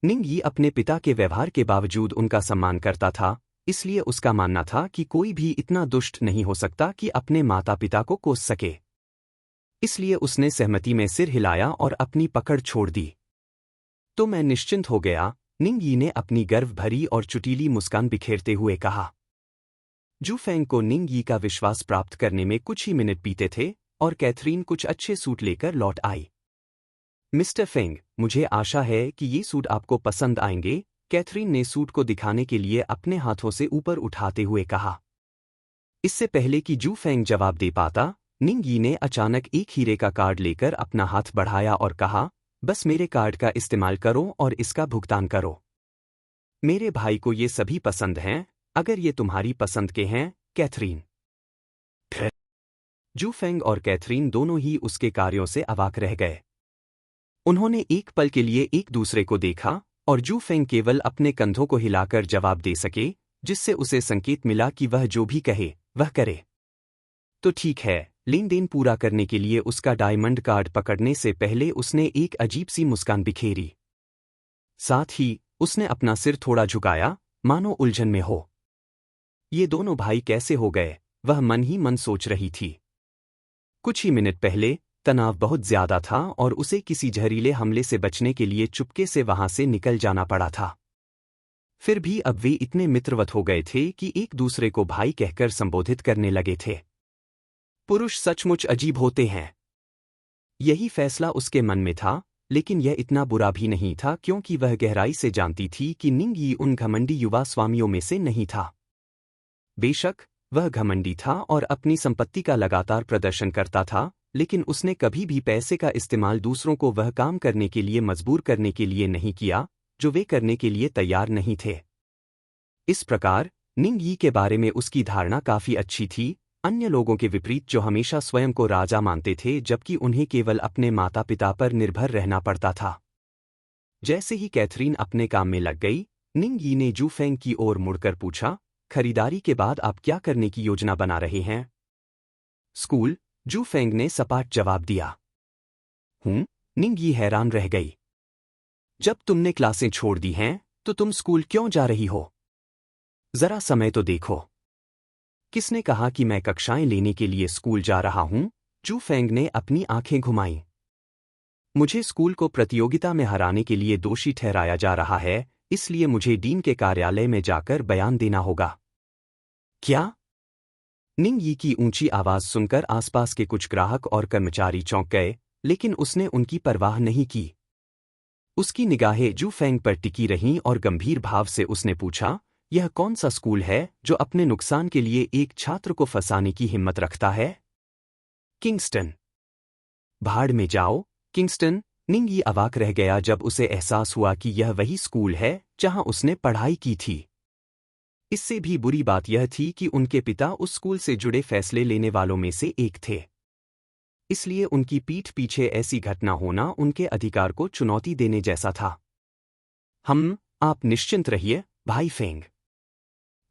निंग यी अपने पिता के व्यवहार के बावजूद उनका सम्मान करता था, इसलिए उसका मानना था कि कोई भी इतना दुष्ट नहीं हो सकता कि अपने माता पिता को कोस सके। इसलिए उसने सहमति में सिर हिलाया और अपनी पकड़ छोड़ दी। तो मैं निश्चिंत हो गया, निंग यी ने अपनी गर्व भरी और चुटीली मुस्कान बिखेरते हुए कहा। जू फेंग को निंग यी का विश्वास प्राप्त करने में कुछ ही मिनट बीते थे और कैथरीन कुछ अच्छे सूट लेकर लौट आई। मिस्टर फेंग, मुझे आशा है कि ये सूट आपको पसंद आएंगे, कैथरीन ने सूट को दिखाने के लिए अपने हाथों से ऊपर उठाते हुए कहा। इससे पहले कि जू फेंग जवाब दे पाता, निंग यी ने अचानक एक हीरे का कार्ड लेकर अपना हाथ बढ़ाया और कहा, बस मेरे कार्ड का इस्तेमाल करो और इसका भुगतान करो। मेरे भाई को ये सभी पसंद हैं, अगर ये तुम्हारी पसंद के हैं, कैथरीन। फिर जू फेंग और कैथरीन दोनों ही उसके कार्यों से अवाक रह गए। उन्होंने एक पल के लिए एक दूसरे को देखा और जू फेंग केवल अपने कंधों को हिलाकर जवाब दे सके, जिससे उसे संकेत मिला कि वह जो भी कहे वह करे। तो ठीक है। लेन देन पूरा करने के लिए उसका डायमंड कार्ड पकड़ने से पहले उसने एक अजीब सी मुस्कान बिखेरी। साथ ही उसने अपना सिर थोड़ा झुकाया, मानो उलझन में हो। ये दोनों भाई कैसे हो गए, वह मन ही मन सोच रही थी। कुछ ही मिनट पहले तनाव बहुत ज्यादा था और उसे किसी जहरीले हमले से बचने के लिए चुपके से वहां से निकल जाना पड़ा था। फिर भी अब वे इतने मित्रवत हो गए थे कि एक दूसरे को भाई कहकर संबोधित करने लगे थे। पुरुष सचमुच अजीब होते हैं। यही फैसला उसके मन में था, लेकिन यह इतना बुरा भी नहीं था क्योंकि वह गहराई से जानती थी कि निंग यी उन घमंडी युवा स्वामियों में से नहीं था। बेशक वह घमंडी था और अपनी संपत्ति का लगातार प्रदर्शन करता था, लेकिन उसने कभी भी पैसे का इस्तेमाल दूसरों को वह काम करने के लिए मजबूर करने के लिए नहीं किया जो वे करने के लिए तैयार नहीं थे। इस प्रकार निंग यी के बारे में उसकी धारणा काफी अच्छी थी, अन्य लोगों के विपरीत जो हमेशा स्वयं को राजा मानते थे जबकि उन्हें केवल अपने माता पिता पर निर्भर रहना पड़ता था। जैसे ही कैथरीन अपने काम में लग गई, निंग यी ने जू फेंग की ओर मुड़कर पूछा, खरीदारी के बाद आप क्या करने की योजना बना रहे हैं? स्कूल, जू फेंग ने सपाट जवाब दिया। निंग यी हैरान रह गई। जब तुमने क्लासें छोड़ दी हैं, तो तुम स्कूल क्यों जा रही हो? जरा समय तो देखो। किसने कहा कि मैं कक्षाएं लेने के लिए स्कूल जा रहा हूं? जू फेंग ने अपनी आंखें घुमाईं। मुझे स्कूल को प्रतियोगिता में हराने के लिए दोषी ठहराया जा रहा है, इसलिए मुझे डीन के कार्यालय में जाकर बयान देना होगा। क्या? निंग यी की ऊंची आवाज सुनकर आसपास के कुछ ग्राहक और कर्मचारी चौंक गए, लेकिन उसने उनकी परवाह नहीं की। उसकी निगाहें जू फेंग पर टिकी रहीं और गंभीर भाव से उसने पूछा, यह कौन सा स्कूल है जो अपने नुकसान के लिए एक छात्र को फंसाने की हिम्मत रखता है? किंगस्टन। भाड़ में जाओ, किंगस्टन। निंग यी अवाक रह गया जब उसे एहसास हुआ कि यह वही स्कूल है जहां उसने पढ़ाई की थी। इससे भी बुरी बात यह थी कि उनके पिता उस स्कूल से जुड़े फैसले लेने वालों में से एक थे। इसलिए उनकी पीठ पीछे ऐसी घटना होना उनके अधिकार को चुनौती देने जैसा था। आप निश्चिंत रहिए, भाई फेंग।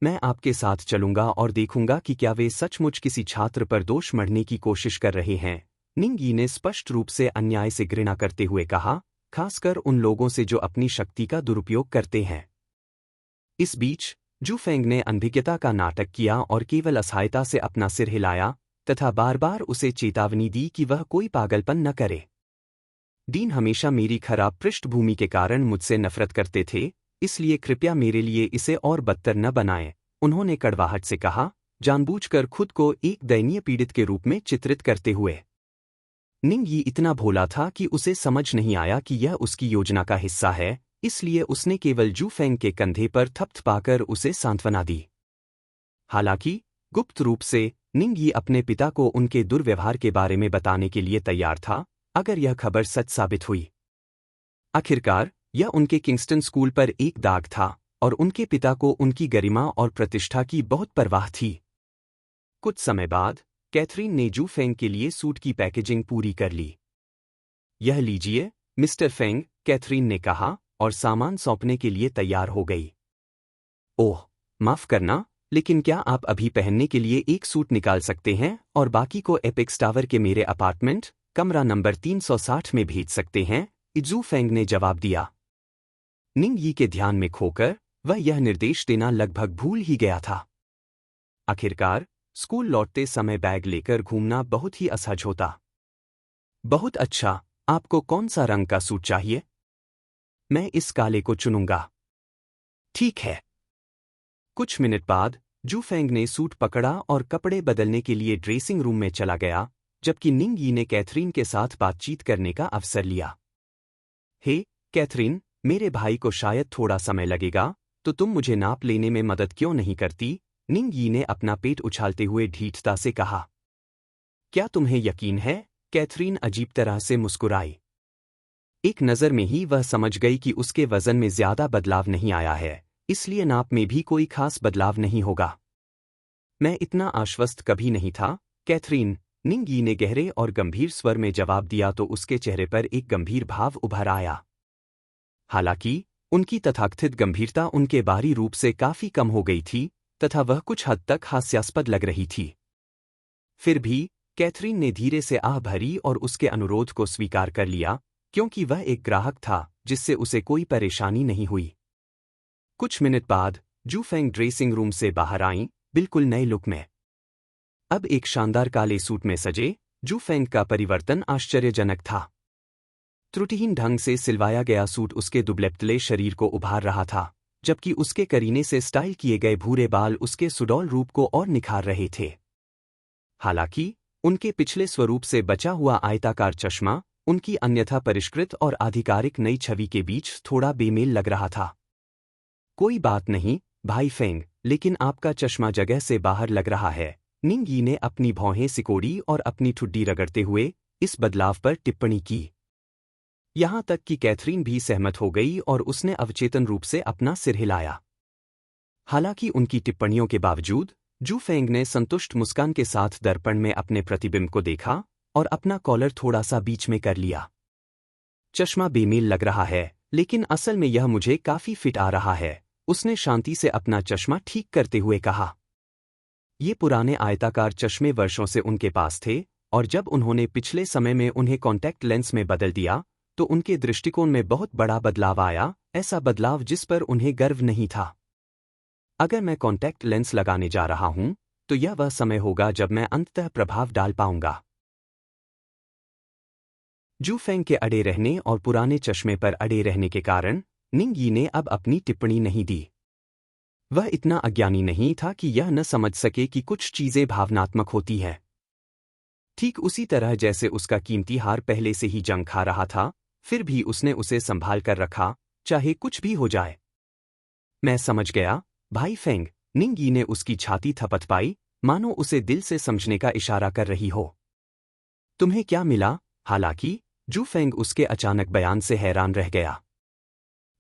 मैं आपके साथ चलूंगा और देखूंगा कि क्या वे सचमुच किसी छात्र पर दोष मढ़ने की कोशिश कर रहे हैं। निंग यी ने स्पष्ट रूप से अन्याय से घृणा करते हुए कहा, खासकर उन लोगों से जो अपनी शक्ति का दुरुपयोग करते हैं। इस बीच जू फेंग ने अनभिज्ञता का नाटक किया और केवल असहायता से अपना सिर हिलाया तथा बार बार उसे चेतावनी दी कि वह कोई पागलपन न करे। डीन हमेशा मेरी खराब पृष्ठभूमि के कारण मुझसे नफरत करते थे, इसलिए कृपया मेरे लिए इसे और बदतर न बनाएं, उन्होंने कड़वाहट से कहा, जानबूझकर खुद को एक दयनीय पीड़ित के रूप में चित्रित करते हुए। निंग यी इतना भोला था कि उसे समझ नहीं आया कि यह उसकी योजना का हिस्सा है, इसलिए उसने केवल जू फेंग के कंधे पर थपथपाकर उसे सांत्वना दी। हालांकि गुप्त रूप से निंग यी अपने पिता को उनके दुर्व्यवहार के बारे में बताने के लिए तैयार था, अगर यह खबर सच साबित हुई। आखिरकार यह उनके किंगस्टन स्कूल पर एक दाग था और उनके पिता को उनकी गरिमा और प्रतिष्ठा की बहुत परवाह थी। कुछ समय बाद कैथरीन ने जू फेंग के लिए सूट की पैकेजिंग पूरी कर ली। यह लीजिए, मिस्टर फेंग, कैथरीन ने कहा और सामान सौंपने के लिए तैयार हो गई। ओह, माफ करना, लेकिन क्या आप अभी पहनने के लिए एक सूट निकाल सकते हैं और बाकी को एपेक्स टावर के मेरे अपार्टमेंट, कमरा नंबर 360 में भेज सकते हैं? जू फेंग ने जवाब दिया। निंग यी के ध्यान में खोकर वह यह निर्देश देना लगभग भूल ही गया था। आखिरकार स्कूल लौटते समय बैग लेकर घूमना बहुत ही असहज होता। बहुत अच्छा, आपको कौन सा रंग का सूट चाहिए? मैं इस काले को चुनूंगा। ठीक है। कुछ मिनट बाद जू फेंग ने सूट पकड़ा और कपड़े बदलने के लिए ड्रेसिंग रूम में चला गया, जबकि निंग यी ने कैथरीन के साथ बातचीत करने का अवसर लिया। हे, कैथरीन, मेरे भाई को शायद थोड़ा समय लगेगा, तो तुम मुझे नाप लेने में मदद क्यों नहीं करती? निंग यी ने अपना पेट उछालते हुए ढीठता से कहा। क्या तुम्हें यकीन है? कैथरीन अजीब तरह से मुस्कुराई। एक नज़र में ही वह समझ गई कि उसके वजन में ज्यादा बदलाव नहीं आया है, इसलिए नाप में भी कोई खास बदलाव नहीं होगा। मैं इतना आश्वस्त कभी नहीं था, कैथरीन, निंगी ने गहरे और गंभीर स्वर में जवाब दिया तो उसके चेहरे पर एक गंभीर भाव उभर आया। हालांकि उनकी तथाकथित गंभीरता उनके बाहरी रूप से काफी कम हो गई थी तथा वह कुछ हद तक हास्यास्पद लग रही थी। फिर भी कैथरीन ने धीरे से आह भरी और उसके अनुरोध को स्वीकार कर लिया, क्योंकि वह एक ग्राहक था जिससे उसे कोई परेशानी नहीं हुई। कुछ मिनट बाद जू फेंग ड्रेसिंग रूम से बाहर आईं, बिल्कुल नए लुक में। अब एक शानदार काले सूट में सजे जू फेंग का परिवर्तन आश्चर्यजनक था। त्रुटिहीन ढंग से सिलवाया गया सूट उसके दुबले-पतले शरीर को उभार रहा था, जबकि उसके करीने से स्टाइल किए गए भूरे बाल उसके सुडौल रूप को और निखार रहे थे। हालांकि उनके पिछले स्वरूप से बचा हुआ आयताकार चश्मा उनकी अन्यथा परिष्कृत और आधिकारिक नई छवि के बीच थोड़ा बेमेल लग रहा था। कोई बात नहीं, भाई फेंग, लेकिन आपका चश्मा जगह से बाहर लग रहा है, निंगी ने अपनी भौहें सिकोड़ी और अपनी ठुड्डी रगड़ते हुए इस बदलाव पर टिप्पणी की। यहां तक कि कैथरीन भी सहमत हो गई और उसने अवचेतन रूप से अपना सिर हिलाया। हालांकि उनकी टिप्पणियों के बावजूद जू फेंग ने संतुष्ट मुस्कान के साथ दर्पण में अपने प्रतिबिंब को देखा और अपना कॉलर थोड़ा सा बीच में कर लिया। चश्मा बेमेल लग रहा है, लेकिन असल में यह मुझे काफी फिट आ रहा है, उसने शांति से अपना चश्मा ठीक करते हुए कहा। ये पुराने आयताकार चश्मे वर्षों से उनके पास थे और जब उन्होंने पिछले समय में उन्हें कॉन्टैक्ट लेंस में बदल दिया तो उनके दृष्टिकोण में बहुत बड़ा बदलाव आया, ऐसा बदलाव जिस पर उन्हें गर्व नहीं था। अगर मैं कॉन्टैक्ट लेंस लगाने जा रहा हूं तो यह वह समय होगा जब मैं अंततः प्रभाव डाल पाऊंगा। जू फेंग के अड़े रहने और पुराने चश्मे पर अड़े रहने के कारण निंगी ने अब अपनी टिप्पणी नहीं दी। वह इतना अज्ञानी नहीं था कि यह न समझ सके कि कुछ चीजें भावनात्मक होती हैं। ठीक उसी तरह जैसे उसका कीमती हार पहले से ही जंग खा रहा था, फिर भी उसने उसे संभाल कर रखा, चाहे कुछ भी हो जाए। मैं समझ गया, भाई फेंग, निंगी ने उसकी छाती थपथपाई, मानो उसे दिल से समझने का इशारा कर रही हो। तुम्हें क्या मिला? हालांकि जू फेंग उसके अचानक बयान से हैरान रह गया।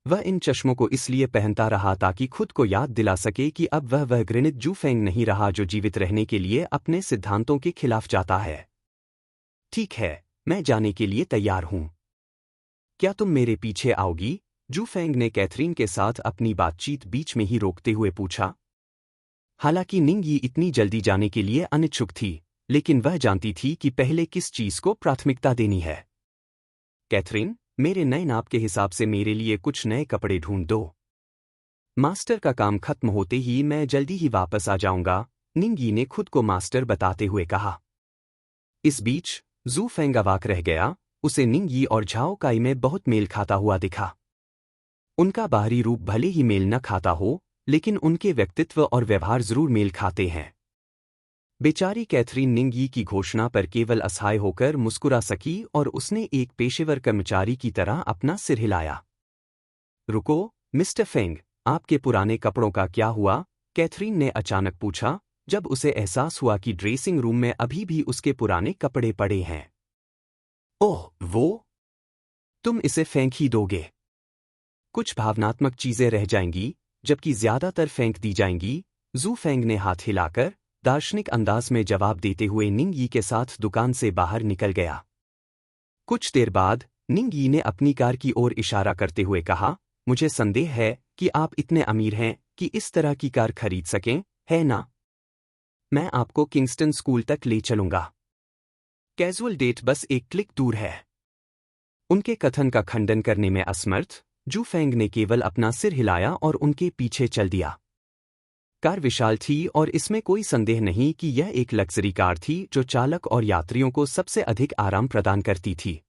वह इन चश्मों को इसलिए पहनता रहा ताकि खुद को याद दिला सके कि अब वह घृणित जू फेंग नहीं रहा जो जीवित रहने के लिए अपने सिद्धांतों के खिलाफ जाता है। ठीक है, मैं जाने के लिए तैयार हूं। क्या तुम मेरे पीछे आओगी? जू फेंग ने कैथरीन के साथ अपनी बातचीत बीच में ही रोकते हुए पूछा। हालांकि निंगी इतनी जल्दी जाने के लिए अनिच्छुक थी, लेकिन वह जानती थी कि पहले किस चीज को प्राथमिकता देनी है। कैथरीन, मेरे नए नाप के हिसाब से मेरे लिए कुछ नए कपड़े ढूंढ दो। मास्टर का काम खत्म होते ही मैं जल्दी ही वापस आ जाऊंगा, निंगी ने खुद को मास्टर बताते हुए कहा। इस बीच जू फेंग अवाक रह गया, उसे निंगी और झाओ काई में बहुत मेल खाता हुआ दिखा। उनका बाहरी रूप भले ही मेल न खाता हो, लेकिन उनके व्यक्तित्व और व्यवहार जरूर मेल खाते हैं। बेचारी कैथरीन निंगी की घोषणा पर केवल असहाय होकर मुस्कुरा सकी और उसने एक पेशेवर कर्मचारी की तरह अपना सिर हिलाया। रुको, मिस्टर फेंग, आपके पुराने कपड़ों का क्या हुआ? कैथरीन ने अचानक पूछा, जब उसे एहसास हुआ कि ड्रेसिंग रूम में अभी भी उसके पुराने कपड़े पड़े हैं। ओह, वो? तुम इसे फेंक ही दोगे? कुछ भावनात्मक चीजें रह जाएंगी, जबकि ज्यादातर फेंक दी जाएंगी, जू फेंग ने हाथ हिलाकर दार्शनिक अंदाज में जवाब देते हुए निंगी के साथ दुकान से बाहर निकल गया। कुछ देर बाद निंगी ने अपनी कार की ओर इशारा करते हुए कहा, मुझे संदेह है कि आप इतने अमीर हैं कि इस तरह की कार खरीद सकें, है ना? मैं आपको किंगस्टन स्कूल तक ले चलूंगा। कैजुअल डेट बस एक क्लिक दूर है। उनके कथन का खंडन करने में असमर्थ, जू फेंग ने केवल अपना सिर हिलाया और उनके पीछे चल दिया। कार विशाल थी और इसमें कोई संदेह नहीं कि यह एक लग्जरी कार थी जो चालक और यात्रियों को सबसे अधिक आराम प्रदान करती थी।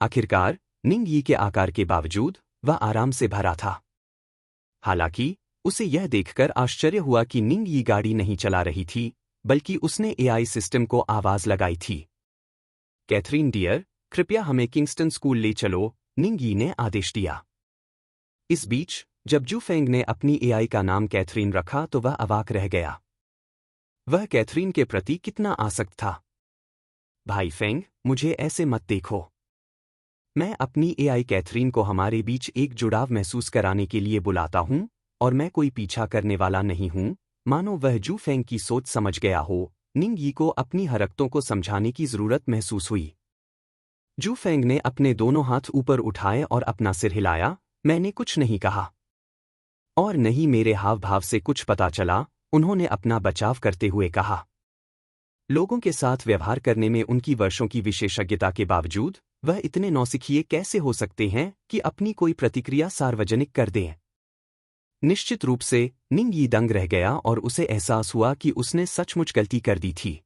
आखिरकार, निंगी के आकार के बावजूद वह आराम से भरा था। हालांकि उसे यह देखकर आश्चर्य हुआ कि निंगी गाड़ी नहीं चला रही थी, बल्कि उसने एआई सिस्टम को आवाज लगाई थी। कैथरीन डियर, कृपया हमें किंगस्टन स्कूल ले चलो, निंगी ने आदेश दिया। इस बीच जब जू फेंग ने अपनी एआई का नाम कैथरीन रखा तो वह अवाक रह गया। वह कैथरीन के प्रति कितना आसक्त था। भाई फेंग, मुझे ऐसे मत देखो। मैं अपनी एआई कैथरीन को हमारे बीच एक जुड़ाव महसूस कराने के लिए बुलाता हूं, और मैं कोई पीछा करने वाला नहीं हूं, मानो वह जू फेंग की सोच समझ गया हो। निंग यी को अपनी हरकतों को समझाने की जरूरत महसूस हुई। जू फेंग ने अपने दोनों हाथ ऊपर उठाए और अपना सिर हिलाया। मैंने कुछ नहीं कहा और नहीं मेरे हाव भाव से कुछ पता चला, उन्होंने अपना बचाव करते हुए कहा। लोगों के साथ व्यवहार करने में उनकी वर्षों की विशेषज्ञता के बावजूद वह इतने नौसिखिए कैसे हो सकते हैं कि अपनी कोई प्रतिक्रिया सार्वजनिक कर दें। निश्चित रूप से निंग यी दंग रह गया और उसे एहसास हुआ कि उसने सचमुच गलती कर दी थी।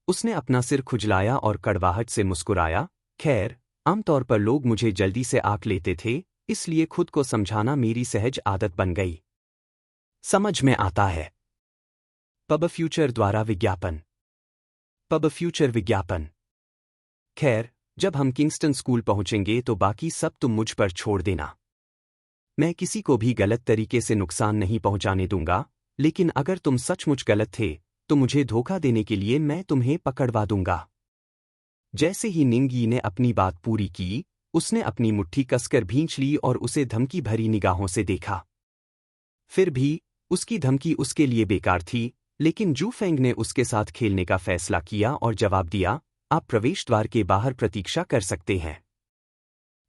उसने अपना सिर खुजलाया और कड़वाहट से मुस्कुराया। खैर, आमतौर पर लोग मुझे जल्दी से आंक लेते थे, इसलिए खुद को समझाना मेरी सहज आदत बन गई। समझ में आता है। पब फ्यूचर द्वारा विज्ञापन। पब फ्यूचर विज्ञापन। खैर, जब हम किंगस्टन स्कूल पहुंचेंगे तो बाकी सब तुम मुझ पर छोड़ देना। मैं किसी को भी गलत तरीके से नुकसान नहीं पहुंचाने दूंगा, लेकिन अगर तुम सचमुच गलत थे तो मुझे धोखा देने के लिए मैं तुम्हें पकड़वा दूंगा। जैसे ही निंग यी ने अपनी बात पूरी की, उसने अपनी मुट्ठी कसकर भींच ली और उसे धमकी भरी निगाहों से देखा। फिर भी उसकी धमकी उसके लिए बेकार थी, लेकिन जू फेंग ने उसके साथ खेलने का फैसला किया और जवाब दिया, आप प्रवेश द्वार के बाहर प्रतीक्षा कर सकते हैं।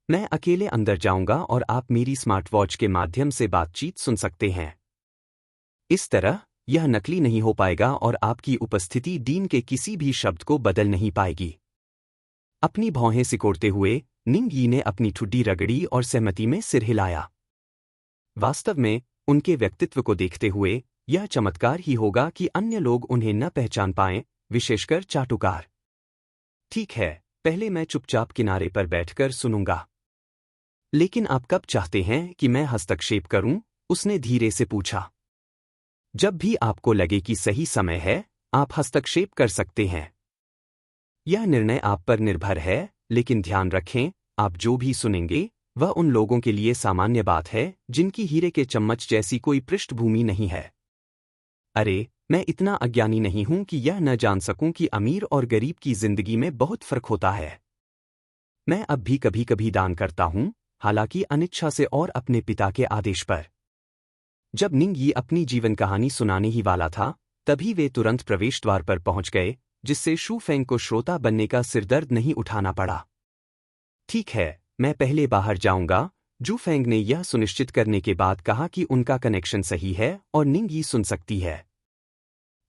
मैं अकेले अंदर जाऊंगा और आप मेरी स्मार्ट वॉच के माध्यम से बातचीत सुन सकते हैं। इस तरह यह नकली नहीं हो पाएगा और आपकी उपस्थिति डीन के किसी भी शब्द को बदल नहीं पाएगी। अपनी भौहें सिकोड़ते हुए निंग यी ने अपनी ठुड्डी रगड़ी और सहमति में सिर हिलाया। वास्तव में उनके व्यक्तित्व को देखते हुए यह चमत्कार ही होगा कि अन्य लोग उन्हें न पहचान पाएं, विशेषकर चाटुकार। ठीक है, पहले मैं चुपचाप किनारे पर बैठकर सुनूंगा। लेकिन आप कब चाहते हैं कि मैं हस्तक्षेप करूं? उसने धीरे से पूछा। जब भी आपको लगे कि सही समय है, आप हस्तक्षेप कर सकते हैं। यह निर्णय आप पर निर्भर है, लेकिन ध्यान रखें, आप जो भी सुनेंगे वह उन लोगों के लिए सामान्य बात है जिनकी हीरे के चम्मच जैसी कोई पृष्ठभूमि नहीं है। अरे, मैं इतना अज्ञानी नहीं हूं कि यह न जान सकूं कि अमीर और गरीब की जिंदगी में बहुत फर्क होता है। मैं अब भी कभी कभी दान करता हूं, हालांकि अनिच्छा से और अपने पिता के आदेश पर। जब निंग यी अपनी जीवन कहानी सुनाने ही वाला था, तभी वे तुरंत प्रवेश द्वार पर पहुंच गए, जिससे शू फेंग को श्रोता बनने का सिरदर्द नहीं उठाना पड़ा। ठीक है, मैं पहले बाहर जाऊंगा, जू फेंग ने यह सुनिश्चित करने के बाद कहा कि उनका कनेक्शन सही है और निंग यी सुन सकती है।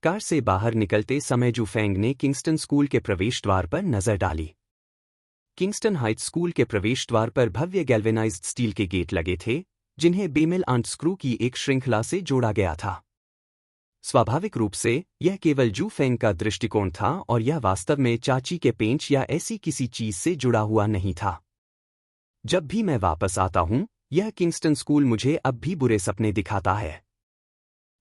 कार से बाहर निकलते समय जू फेंग ने किंगस्टन स्कूल के प्रवेश द्वार पर नजर डाली। किंगस्टन हाइट्स स्कूल के प्रवेश द्वार पर भव्य गैल्वेनाइज्ड स्टील के गेट लगे थे, जिन्हें बेमेल आंट स्क्रू की एक श्रृंखला से जोड़ा गया था। स्वाभाविक रूप से यह केवल जू फेंग का दृष्टिकोण था और यह वास्तव में चाची के पेंच या ऐसी किसी चीज से जुड़ा हुआ नहीं था। जब भी मैं वापस आता हूं, यह किंगस्टन स्कूल मुझे अब भी बुरे सपने दिखाता है।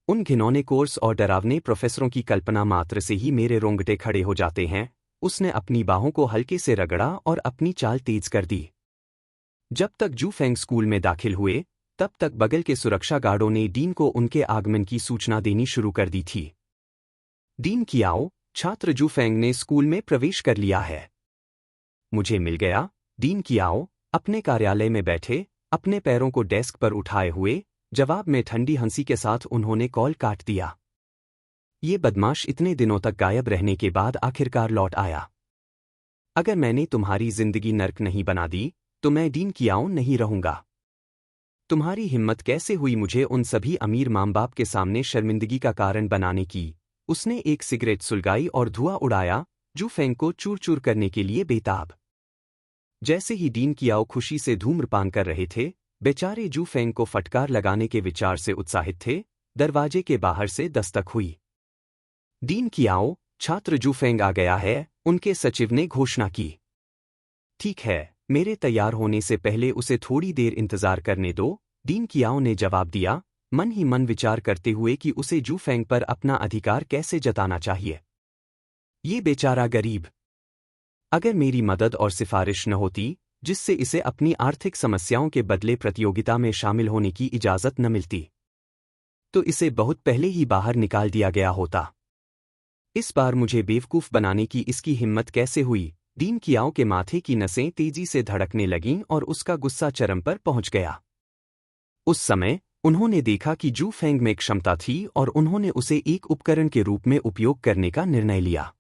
उन घिनौने कोर्स और डरावने प्रोफेसरों की कल्पना मात्र से ही मेरे रोंगटे खड़े हो जाते हैं। उसने अपनी बाहों को हल्के से रगड़ा और अपनी चाल तेज कर दी। जब तक जू फेंग स्कूल में दाखिल हुए, तब तक बगल के सुरक्षा गार्डों ने डीन को उनके आगमन की सूचना देनी शुरू कर दी थी। डीन कियाओ, छात्र जू फेंग ने स्कूल में प्रवेश कर लिया है। मुझे मिल गया। डीन कियाओ अपने कार्यालय में बैठे, अपने पैरों को डेस्क पर उठाए हुए, जवाब में ठंडी हंसी के साथ उन्होंने कॉल काट दिया। ये बदमाश इतने दिनों तक गायब रहने के बाद आखिरकार लौट आया। अगर मैंने तुम्हारी जिंदगी नर्क नहीं बना दी, तो मैं डीन कियाओ नहीं रहूंगा। तुम्हारी हिम्मत कैसे हुई मुझे उन सभी अमीर माँ बाप के सामने शर्मिंदगी का कारण बनाने की? उसने एक सिगरेट सुलगाई और धुआं उड़ाया, जू फेंग को चूर चूर करने के लिए बेताब। जैसे ही डीन कियाओ खुशी से धूम्रपान कर रहे थे, बेचारे जू फेंग को फटकार लगाने के विचार से उत्साहित थे, दरवाजे के बाहर से दस्तक हुई। डीन कियाओ, छात्र जू फेंग आ गया है, उनके सचिव ने घोषणा की। ठीक है, मेरे तैयार होने से पहले उसे थोड़ी देर इंतजार करने दो, डीन कियाओ ने जवाब दिया, मन ही मन विचार करते हुए कि उसे जू फेंग पर अपना अधिकार कैसे जताना चाहिए। ये बेचारा गरीब। अगर मेरी मदद और सिफारिश न होती, जिससे इसे अपनी आर्थिक समस्याओं के बदले प्रतियोगिता में शामिल होने की इजाजत न मिलती, तो इसे बहुत पहले ही बाहर निकाल दिया गया होता। इस बार मुझे बेवकूफ बनाने की इसकी हिम्मत कैसे हुई? डीन कियाओ के माथे की नसें तेजी से धड़कने लगीं और उसका गुस्सा चरम पर पहुंच गया। उस समय उन्होंने देखा कि जू फेंग में क्षमता थी और उन्होंने उसे एक उपकरण के रूप में उपयोग करने का निर्णय लिया।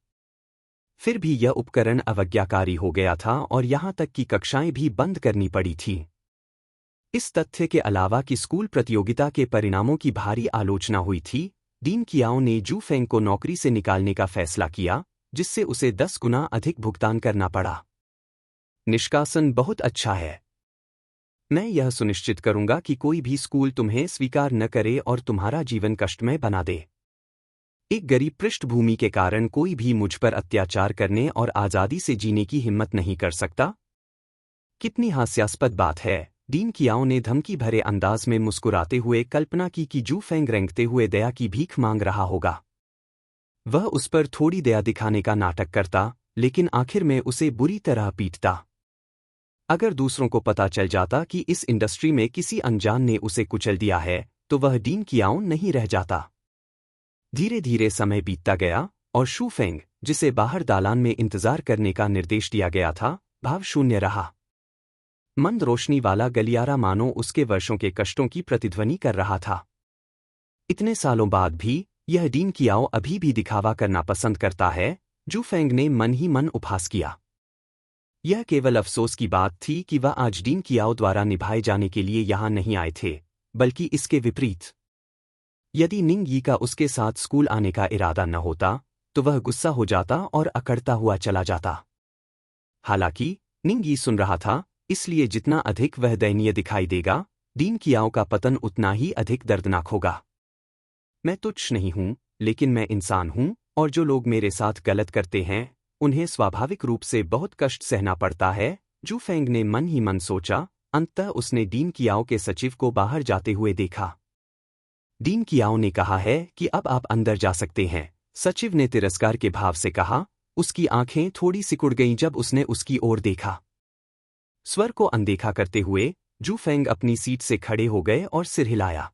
फिर भी यह उपकरण अवज्ञाकारी हो गया था और यहां तक कि कक्षाएं भी बंद करनी पड़ी थीं। इस तथ्य के अलावा कि स्कूल प्रतियोगिता के परिणामों की भारी आलोचना हुई थी, डीन कियाओ ने जू फेंग को नौकरी से निकालने का फैसला किया, जिससे उसे 10 गुना अधिक भुगतान करना पड़ा। निष्कासन बहुत अच्छा है। मैं यह सुनिश्चित करूंगा कि कोई भी स्कूल तुम्हें स्वीकार न करे और तुम्हारा जीवन कष्टमय बना दे। एक गरीब पृष्ठभूमि के कारण कोई भी मुझ पर अत्याचार करने और आज़ादी से जीने की हिम्मत नहीं कर सकता। कितनी हास्यास्पद बात है, डीन कियाओ ने धमकी भरे अंदाज में मुस्कुराते हुए कल्पना की कि जू फेंग रेंगते हुए दया की भीख मांग रहा होगा। वह उस पर थोड़ी दया दिखाने का नाटक करता, लेकिन आखिर में उसे बुरी तरह पीटता। अगर दूसरों को पता चल जाता कि इस इंडस्ट्री में किसी अनजान ने उसे कुचल दिया है, तो वह डीन कियाओ नहीं रह जाता। धीरे धीरे समय बीतता गया और शू फेंग, जिसे बाहर दालान में इंतजार करने का निर्देश दिया गया था, भावशून्य रहा। मंद रोशनी वाला गलियारा मानो उसके वर्षों के कष्टों की प्रतिध्वनि कर रहा था। इतने सालों बाद भी यह डीन कियाओ अभी भी दिखावा करना पसंद करता है, जू फेंग ने मन ही मन उपहास किया। यह केवल अफसोस की बात थी कि वह आज डीन कियाओ द्वारा निभाए जाने के लिए यहां नहीं आए थे, बल्कि इसके विपरीत। यदि निंग यी का उसके साथ स्कूल आने का इरादा न होता, तो वह गुस्सा हो जाता और अकड़ता हुआ चला जाता। हालांकि निंग यी सुन रहा था, इसलिए जितना अधिक वह दयनीय दिखाई देगा, डीन कियाओ का पतन उतना ही अधिक दर्दनाक होगा। मैं तुच्छ नहीं हूं, लेकिन मैं इंसान हूं, और जो लोग मेरे साथ गलत करते हैं, उन्हें स्वाभाविक रूप से बहुत कष्ट सहना पड़ता है, जू फेंग ने मन ही मन सोचा। अंततः उसने डीन कियाओ के सचिव को बाहर जाते हुए देखा। डीन कियाओ ने कहा है कि अब आप अंदर जा सकते हैं, सचिव ने तिरस्कार के भाव से कहा। उसकी आंखें थोड़ी सिकुड़ गईं जब उसने उसकी ओर देखा। स्वर को अनदेखा करते हुए जू फेंग अपनी सीट से खड़े हो गए और सिर हिलाया।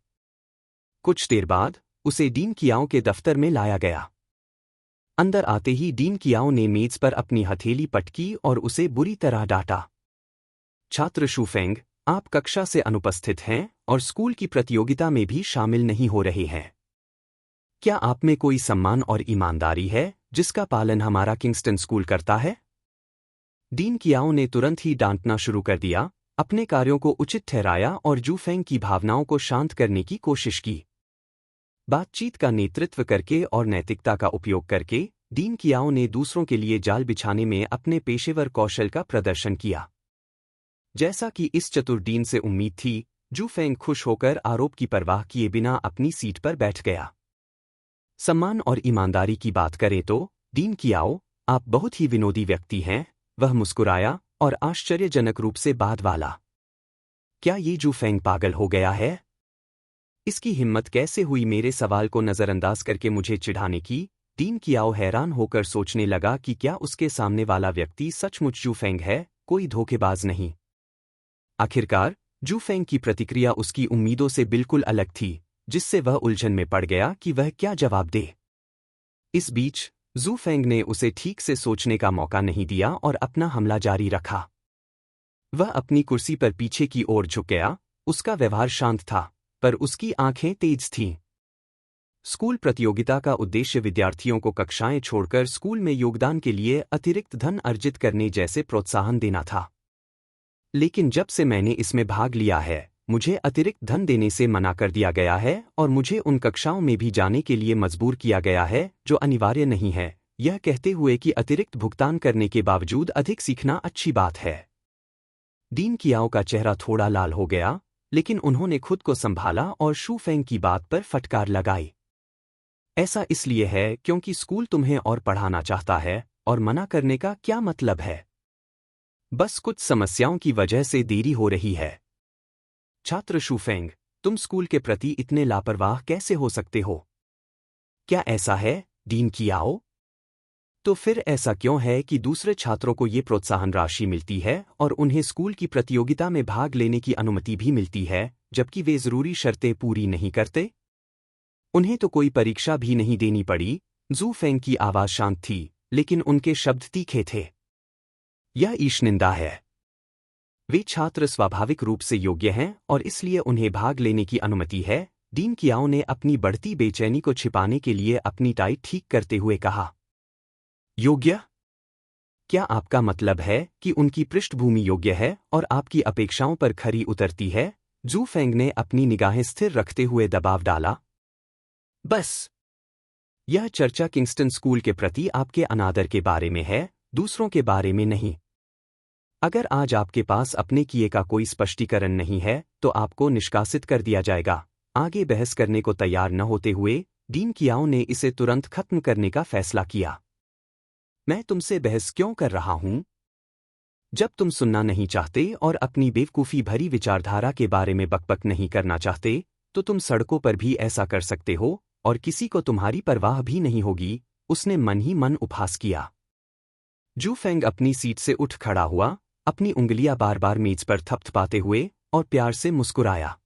कुछ देर बाद उसे डीन कियाओ के दफ्तर में लाया गया। अंदर आते ही डीन कियाओ ने मेज पर अपनी हथेली पटकी और उसे बुरी तरह डांटा। छात्र शू फेंग, आप कक्षा से अनुपस्थित हैं और स्कूल की प्रतियोगिता में भी शामिल नहीं हो रहे हैं। क्या आप में कोई सम्मान और ईमानदारी है जिसका पालन हमारा किंगस्टन स्कूल करता है? डीन कियाओ ने तुरंत ही डांटना शुरू कर दिया, अपने कार्यों को उचित ठहराया और जू फेंग की भावनाओं को शांत करने की कोशिश की। बातचीत का नेतृत्व करके और नैतिकता का उपयोग करके डीन कियाओ ने दूसरों के लिए जाल बिछाने में अपने पेशेवर कौशल का प्रदर्शन किया। जैसा कि इस चतुर डीन से उम्मीद थी, जू फेंग खुश होकर आरोप की परवाह किए बिना अपनी सीट पर बैठ गया। सम्मान और ईमानदारी की बात करें तो, डीन कियाओ, आप बहुत ही विनोदी व्यक्ति हैं, वह मुस्कुराया और आश्चर्यजनक रूप से बाद वाला। क्या ये जू फेंग पागल हो गया है? इसकी हिम्मत कैसे हुई मेरे सवाल को नजरअंदाज करके मुझे चिढ़ाने की? डीन कियाओ हैरान होकर सोचने लगा कि क्या उसके सामने वाला व्यक्ति सचमुच जू फेंग है, कोई धोखेबाज नहीं। आखिरकार जू फेंग की प्रतिक्रिया उसकी उम्मीदों से बिल्कुल अलग थी, जिससे वह उलझन में पड़ गया कि वह क्या जवाब दे। इस बीच जू फेंग ने उसे ठीक से सोचने का मौका नहीं दिया और अपना हमला जारी रखा। वह अपनी कुर्सी पर पीछे की ओर झुक गया। उसका व्यवहार शांत था, पर उसकी आंखें तेज थीं। स्कूल प्रतियोगिता का उद्देश्य विद्यार्थियों को कक्षाएं छोड़कर स्कूल में योगदान के लिए अतिरिक्त धन अर्जित करने जैसे प्रोत्साहन देना था। लेकिन जब से मैंने इसमें भाग लिया है, मुझे अतिरिक्त धन देने से मना कर दिया गया है और मुझे उन कक्षाओं में भी जाने के लिए मजबूर किया गया है जो अनिवार्य नहीं है, यह कहते हुए कि अतिरिक्त भुगतान करने के बावजूद अधिक सीखना अच्छी बात है। डीन कियाओ का चेहरा थोड़ा लाल हो गया, लेकिन उन्होंने खुद को संभाला और शू फेंग की बात पर फटकार लगाई। ऐसा इसलिए है क्योंकि स्कूल तुम्हें और पढ़ाना चाहता है, और मना करने का क्या मतलब है? बस कुछ समस्याओं की वजह से देरी हो रही है। छात्र शू फेंग, तुम स्कूल के प्रति इतने लापरवाह कैसे हो सकते हो? क्या ऐसा है, डीन कियाओ? तो फिर ऐसा क्यों है कि दूसरे छात्रों को ये प्रोत्साहन राशि मिलती है और उन्हें स्कूल की प्रतियोगिता में भाग लेने की अनुमति भी मिलती है, जबकि वे जरूरी शर्तें पूरी नहीं करते? उन्हें तो कोई परीक्षा भी नहीं देनी पड़ी। जू फेंग की आवाज शांत थी, लेकिन उनके शब्द तीखे थे। यह ईशनिंदा है। वे छात्र स्वाभाविक रूप से योग्य हैं और इसलिए उन्हें भाग लेने की अनुमति है, डीन कियाओ ने अपनी बढ़ती बेचैनी को छिपाने के लिए अपनी टाई ठीक करते हुए कहा। योग्य? क्या आपका मतलब है कि उनकी पृष्ठभूमि योग्य है और आपकी अपेक्षाओं पर खरी उतरती है? जू फेंग ने अपनी निगाहें स्थिर रखते हुए दबाव डाला। बस। यह चर्चा किंगस्टन स्कूल के प्रति आपके अनादर के बारे में है, दूसरों के बारे में नहीं। अगर आज आपके पास अपने किए का कोई स्पष्टीकरण नहीं है, तो आपको निष्कासित कर दिया जाएगा। आगे बहस करने को तैयार न होते हुए डीन कियाओ ने इसे तुरंत खत्म करने का फैसला किया। मैं तुमसे बहस क्यों कर रहा हूं? जब तुम सुनना नहीं चाहते और अपनी बेवकूफ़ी भरी विचारधारा के बारे में बकबक नहीं करना चाहते, तो तुम सड़कों पर भी ऐसा कर सकते हो और किसी को तुम्हारी परवाह भी नहीं होगी। उसने मन ही मन उपहास किया। जू फेंग अपनी सीट से उठ खड़ा हुआ, अपनी उंगलियां बार बार मेज पर थपथपाते हुए और प्यार से मुस्कुराया।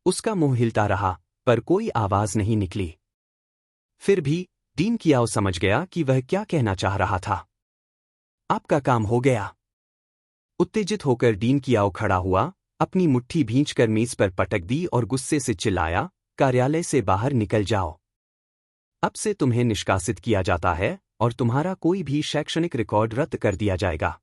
उसका मुंह हिलता रहा, पर कोई आवाज नहीं निकली। फिर भी डीन कियाओ समझ गया कि वह क्या कहना चाह रहा था। आपका काम हो गया। उत्तेजित होकर डीन कियाओ खड़ा हुआ, अपनी मुट्ठी भींचकर मेज पर पटक दी और गुस्से से चिल्लाया, कार्यालय से बाहर निकल जाओ। अब से तुम्हें निष्कासित किया जाता है और तुम्हारा कोई भी शैक्षणिक रिकॉर्ड रद्द कर दिया जाएगा।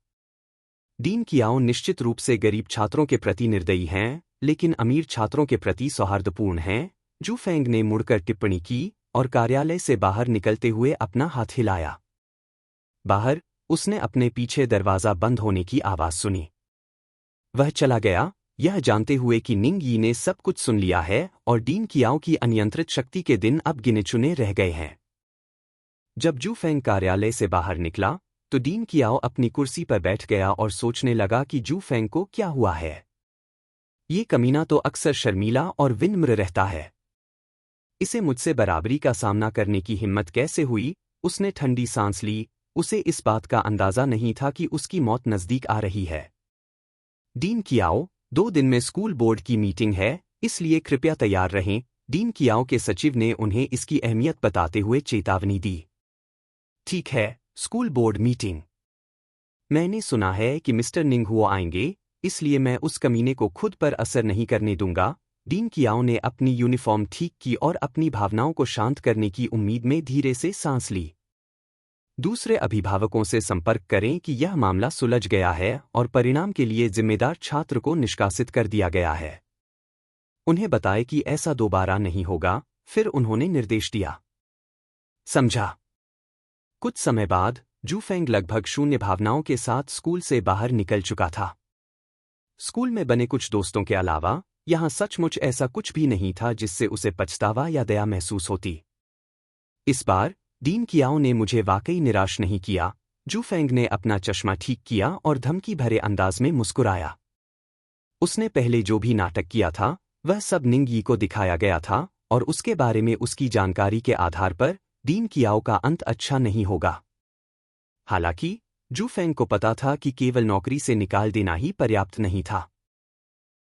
डीन कियाओ निश्चित रूप से गरीब छात्रों के प्रति निर्दयी हैं, लेकिन अमीर छात्रों के प्रति सौहार्दपूर्ण हैं। जू फेंग ने मुड़कर टिप्पणी की और कार्यालय से बाहर निकलते हुए अपना हाथ हिलाया। बाहर उसने अपने पीछे दरवाजा बंद होने की आवाज सुनी। वह चला गया, यह जानते हुए कि निंग यी ने सब कुछ सुन लिया है और डीन कियाओ की अनियंत्रित शक्ति के दिन अब गिने चुने रह गए हैं। जब जू फेंग कार्यालय से बाहर निकला, तो डीन कियाओ अपनी कुर्सी पर बैठ गया और सोचने लगा कि जू फेंग को क्या हुआ है। ये कमीना तो अक्सर शर्मीला और विनम्र रहता है। इसे मुझसे बराबरी का सामना करने की हिम्मत कैसे हुई? उसने ठंडी सांस ली। उसे इस बात का अंदाजा नहीं था कि उसकी मौत नजदीक आ रही है। डीन कियाओ, 2 दिन में स्कूल बोर्ड की मीटिंग है, इसलिए कृपया तैयार रहें। डीन कियाओ के सचिव ने उन्हें इसकी अहमियत बताते हुए चेतावनी दी। ठीक है, स्कूल बोर्ड मीटिंग। मैंने सुना है कि मिस्टर निंग हुआ आएंगे, इसलिए मैं उस कमीने को खुद पर असर नहीं करने दूंगा। डीन कियाओ ने अपनी यूनिफॉर्म ठीक की और अपनी भावनाओं को शांत करने की उम्मीद में धीरे से सांस ली। दूसरे अभिभावकों से संपर्क करें कि यह मामला सुलझ गया है और परिणाम के लिए जिम्मेदार छात्र को निष्कासित कर दिया गया है। उन्हें बताएं कि ऐसा दोबारा नहीं होगा। फिर उन्होंने निर्देश दिया। समझा। कुछ समय बाद जू फेंग लगभग शून्य भावनाओं के साथ स्कूल से बाहर निकल चुका था। स्कूल में बने कुछ दोस्तों के अलावा यहां सचमुच ऐसा कुछ भी नहीं था जिससे उसे पछतावा या दया महसूस होती। इस बार डीन कियाओ ने मुझे वाकई निराश नहीं किया। जू फेंग ने अपना चश्मा ठीक किया और धमकी भरे अंदाज में मुस्कुराया। उसने पहले जो भी नाटक किया था, वह सब निंग यी को दिखाया गया था और उसके बारे में उसकी जानकारी के आधार पर डीन कियाओ का अंत अच्छा नहीं होगा। हालांकि जू फेंग को पता था कि केवल नौकरी से निकाल देना ही पर्याप्त नहीं था।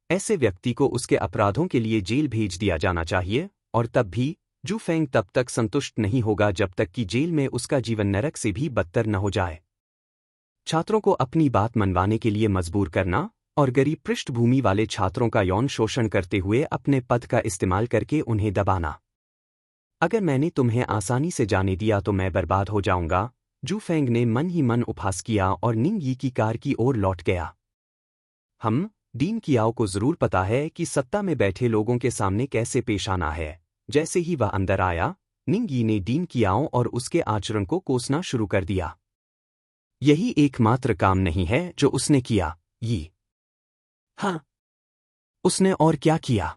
ऐसे व्यक्ति को उसके अपराधों के लिए जेल भेज दिया जाना चाहिए, और तब भी जू फेंग तब तक संतुष्ट नहीं होगा जब तक कि जेल में उसका जीवन नरक से भी बदतर न हो जाए। छात्रों को अपनी बात मनवाने के लिए मजबूर करना और गरीब पृष्ठभूमि वाले छात्रों का यौन शोषण करते हुए अपने पद का इस्तेमाल करके उन्हें दबाना। अगर मैंने तुम्हें आसानी से जाने दिया तो मैं बर्बाद हो जाऊंगा। जू फेंग ने मन ही मन उपहास किया और निंग यी की कार की ओर लौट गया। डीन कियाओ को जरूर पता है कि सत्ता में बैठे लोगों के सामने कैसे पेश आना है। जैसे ही वह अंदर आया, निंग यी ने डीन कियाओ और उसके आचरण को कोसना शुरू कर दिया। यही एकमात्र काम नहीं है जो उसने किया। हाँ, उसने और क्या किया?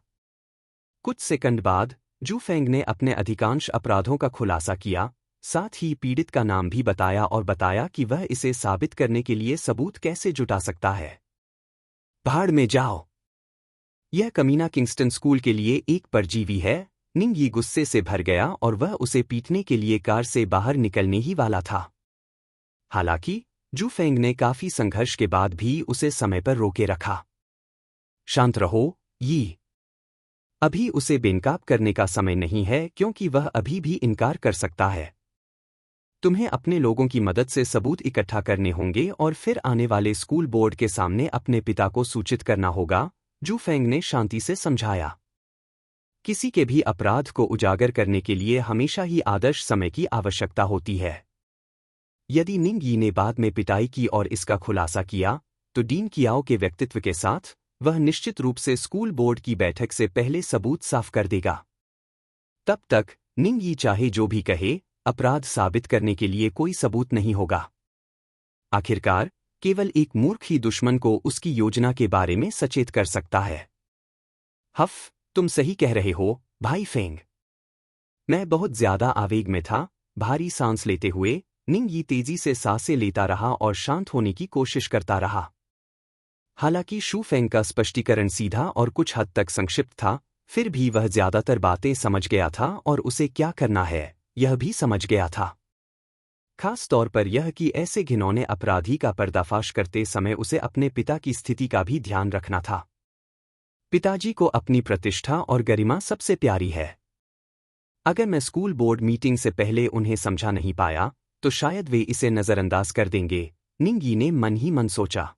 कुछ सेकंड बाद जू फेंग ने अपने अधिकांश अपराधों का खुलासा किया, साथ ही पीड़ित का नाम भी बताया और बताया कि वह इसे साबित करने के लिए सबूत कैसे जुटा सकता है। भाड़ में जाओ। यह कमीना किंगस्टन स्कूल के लिए एक परजीवी है। निंग यी गुस्से से भर गया और वह उसे पीटने के लिए कार से बाहर निकलने ही वाला था। हालांकि जू फेंग ने काफी संघर्ष के बाद भी उसे समय पर रोके रखा। शांत रहो, यी। अभी उसे बेनकाब करने का समय नहीं है क्योंकि वह अभी भी इनकार कर सकता है। तुम्हें अपने लोगों की मदद से सबूत इकट्ठा करने होंगे और फिर आने वाले स्कूल बोर्ड के सामने अपने पिता को सूचित करना होगा, जू फेंग ने शांति से समझाया। किसी के भी अपराध को उजागर करने के लिए हमेशा ही आदर्श समय की आवश्यकता होती है। यदि निंग यी ने बाद में पिटाई की और इसका खुलासा किया, तो डीन कियाओ के व्यक्तित्व के साथ वह निश्चित रूप से स्कूल बोर्ड की बैठक से पहले सबूत साफ कर देगा। तब तक निंग यी चाहे जो भी कहे, अपराध साबित करने के लिए कोई सबूत नहीं होगा। आखिरकार केवल एक मूर्ख ही दुश्मन को उसकी योजना के बारे में सचेत कर सकता है। हफ, तुम सही कह रहे हो, भाई फेंग। मैं बहुत ज्यादा आवेग में था। भारी सांस लेते हुए निंग यी तेजी से सांसें लेता रहा और शांत होने की कोशिश करता रहा। हालांकि शू फेंग का स्पष्टीकरण सीधा और कुछ हद तक संक्षिप्त था, फिर भी वह ज्यादातर बातें समझ गया था और उसे क्या करना है यह भी समझ गया था। खास तौर पर यह कि ऐसे घिनौने अपराधी का पर्दाफाश करते समय उसे अपने पिता की स्थिति का भी ध्यान रखना था। पिताजी को अपनी प्रतिष्ठा और गरिमा सबसे प्यारी है। अगर मैं स्कूल बोर्ड मीटिंग से पहले उन्हें समझा नहीं पाया, तो शायद वे इसे नजरअंदाज कर देंगे, निंग यी ने मन ही मन सोचा।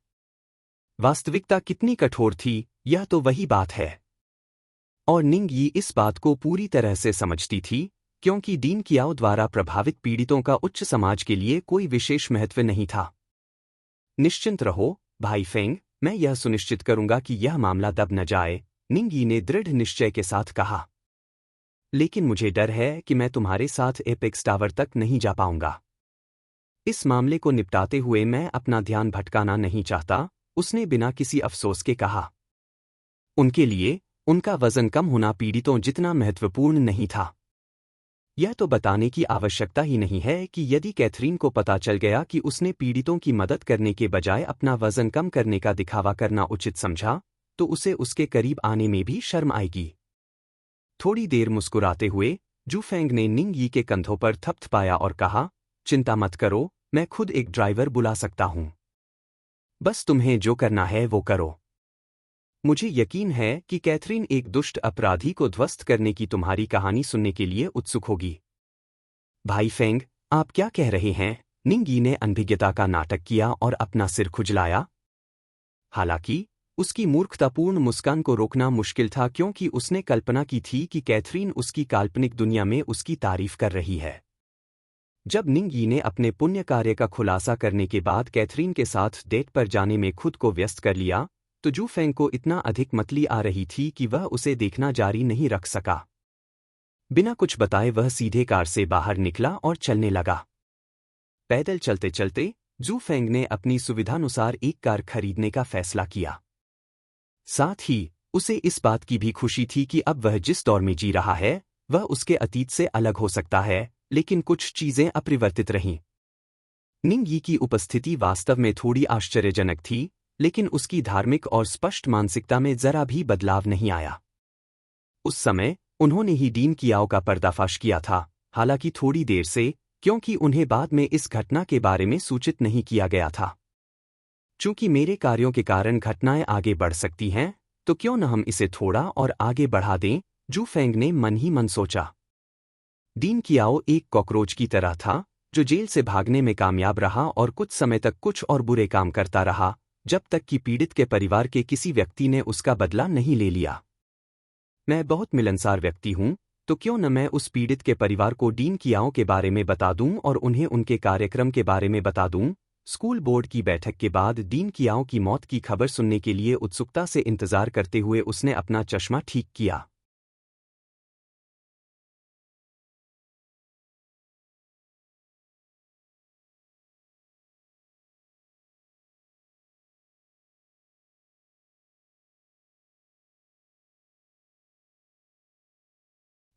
वास्तविकता कितनी कठोर थी, यह तो वही बात है। और निंग यी इस बात को पूरी तरह से समझती थी, क्योंकि डीन कियाओ द्वारा प्रभावित पीड़ितों का उच्च समाज के लिए कोई विशेष महत्व नहीं था। निश्चिंत रहो, भाई फेंग, मैं यह सुनिश्चित करूंगा कि यह मामला दब न जाए, निंग यी ने दृढ़ निश्चय के साथ कहा। लेकिन मुझे डर है कि मैं तुम्हारे साथ एपेक्स टावर तक नहीं जा पाऊंगा। इस मामले को निपटाते हुए मैं अपना ध्यान भटकाना नहीं चाहता, उसने बिना किसी अफसोस के कहा। उनके लिए उनका वजन कम होना पीड़ितों जितना महत्वपूर्ण नहीं था। यह तो बताने की आवश्यकता ही नहीं है कि यदि कैथरीन को पता चल गया कि उसने पीड़ितों की मदद करने के बजाय अपना वजन कम करने का दिखावा करना उचित समझा, तो उसे उसके करीब आने में भी शर्म आएगी। थोड़ी देर मुस्कुराते हुए जू फेंग ने निंग यी के कंधों पर थपथपाया और कहा, चिंता मत करो, मैं खुद एक ड्राइवर बुला सकता हूं। बस तुम्हें जो करना है वो करो। मुझे यकीन है कि कैथरीन एक दुष्ट अपराधी को ध्वस्त करने की तुम्हारी कहानी सुनने के लिए उत्सुक होगी। भाई फेंग, आप क्या कह रहे हैं? निंग यी ने अनभिज्ञता का नाटक किया और अपना सिर खुजलाया। हालांकि उसकी मूर्खतापूर्ण मुस्कान को रोकना मुश्किल था, क्योंकि उसने कल्पना की थी कि कैथरीन उसकी काल्पनिक दुनिया में उसकी तारीफ कर रही है। जब निंग यी ने अपने पुण्य कार्य का खुलासा करने के बाद कैथरीन के साथ डेट पर जाने में खुद को व्यस्त कर लिया, तो जू फेंग को इतना अधिक मतली आ रही थी कि वह उसे देखना जारी नहीं रख सका। बिना कुछ बताए वह सीधे कार से बाहर निकला और चलने लगा। पैदल चलते चलते जू फेंग ने अपनी सुविधानुसार एक कार खरीदने का फैसला किया। साथ ही उसे इस बात की भी खुशी थी कि अब वह जिस दौर में जी रहा है वह उसके अतीत से अलग हो सकता है, लेकिन कुछ चीजें अपरिवर्तित रहीं। निंग यी की उपस्थिति वास्तव में थोड़ी आश्चर्यजनक थी, लेकिन उसकी धार्मिक और स्पष्ट मानसिकता में जरा भी बदलाव नहीं आया। उस समय उन्होंने ही डीन कियाओ का पर्दाफाश किया था, हालांकि थोड़ी देर से, क्योंकि उन्हें बाद में इस घटना के बारे में सूचित नहीं किया गया था। चूंकि मेरे कार्यों के कारण घटनाएं आगे बढ़ सकती हैं, तो क्यों न हम इसे थोड़ा और आगे बढ़ा दें, जू फेंग ने मन ही मन सोचा। डीन कियाओ एक कॉकरोच की तरह था, जो जेल से भागने में कामयाब रहा और कुछ समय तक कुछ और बुरे काम करता रहा, जब तक कि पीड़ित के परिवार के किसी व्यक्ति ने उसका बदला नहीं ले लिया। मैं बहुत मिलनसार व्यक्ति हूं, तो क्यों न मैं उस पीड़ित के परिवार को डीन कियाओ के बारे में बता दूं और उन्हें उनके कार्यक्रम के बारे में बता दूं। स्कूल बोर्ड की बैठक के बाद डीन कियाओ की मौत की खबर सुनने के लिए उत्सुकता से इंतजार करते हुए उसने अपना चश्मा ठीक किया।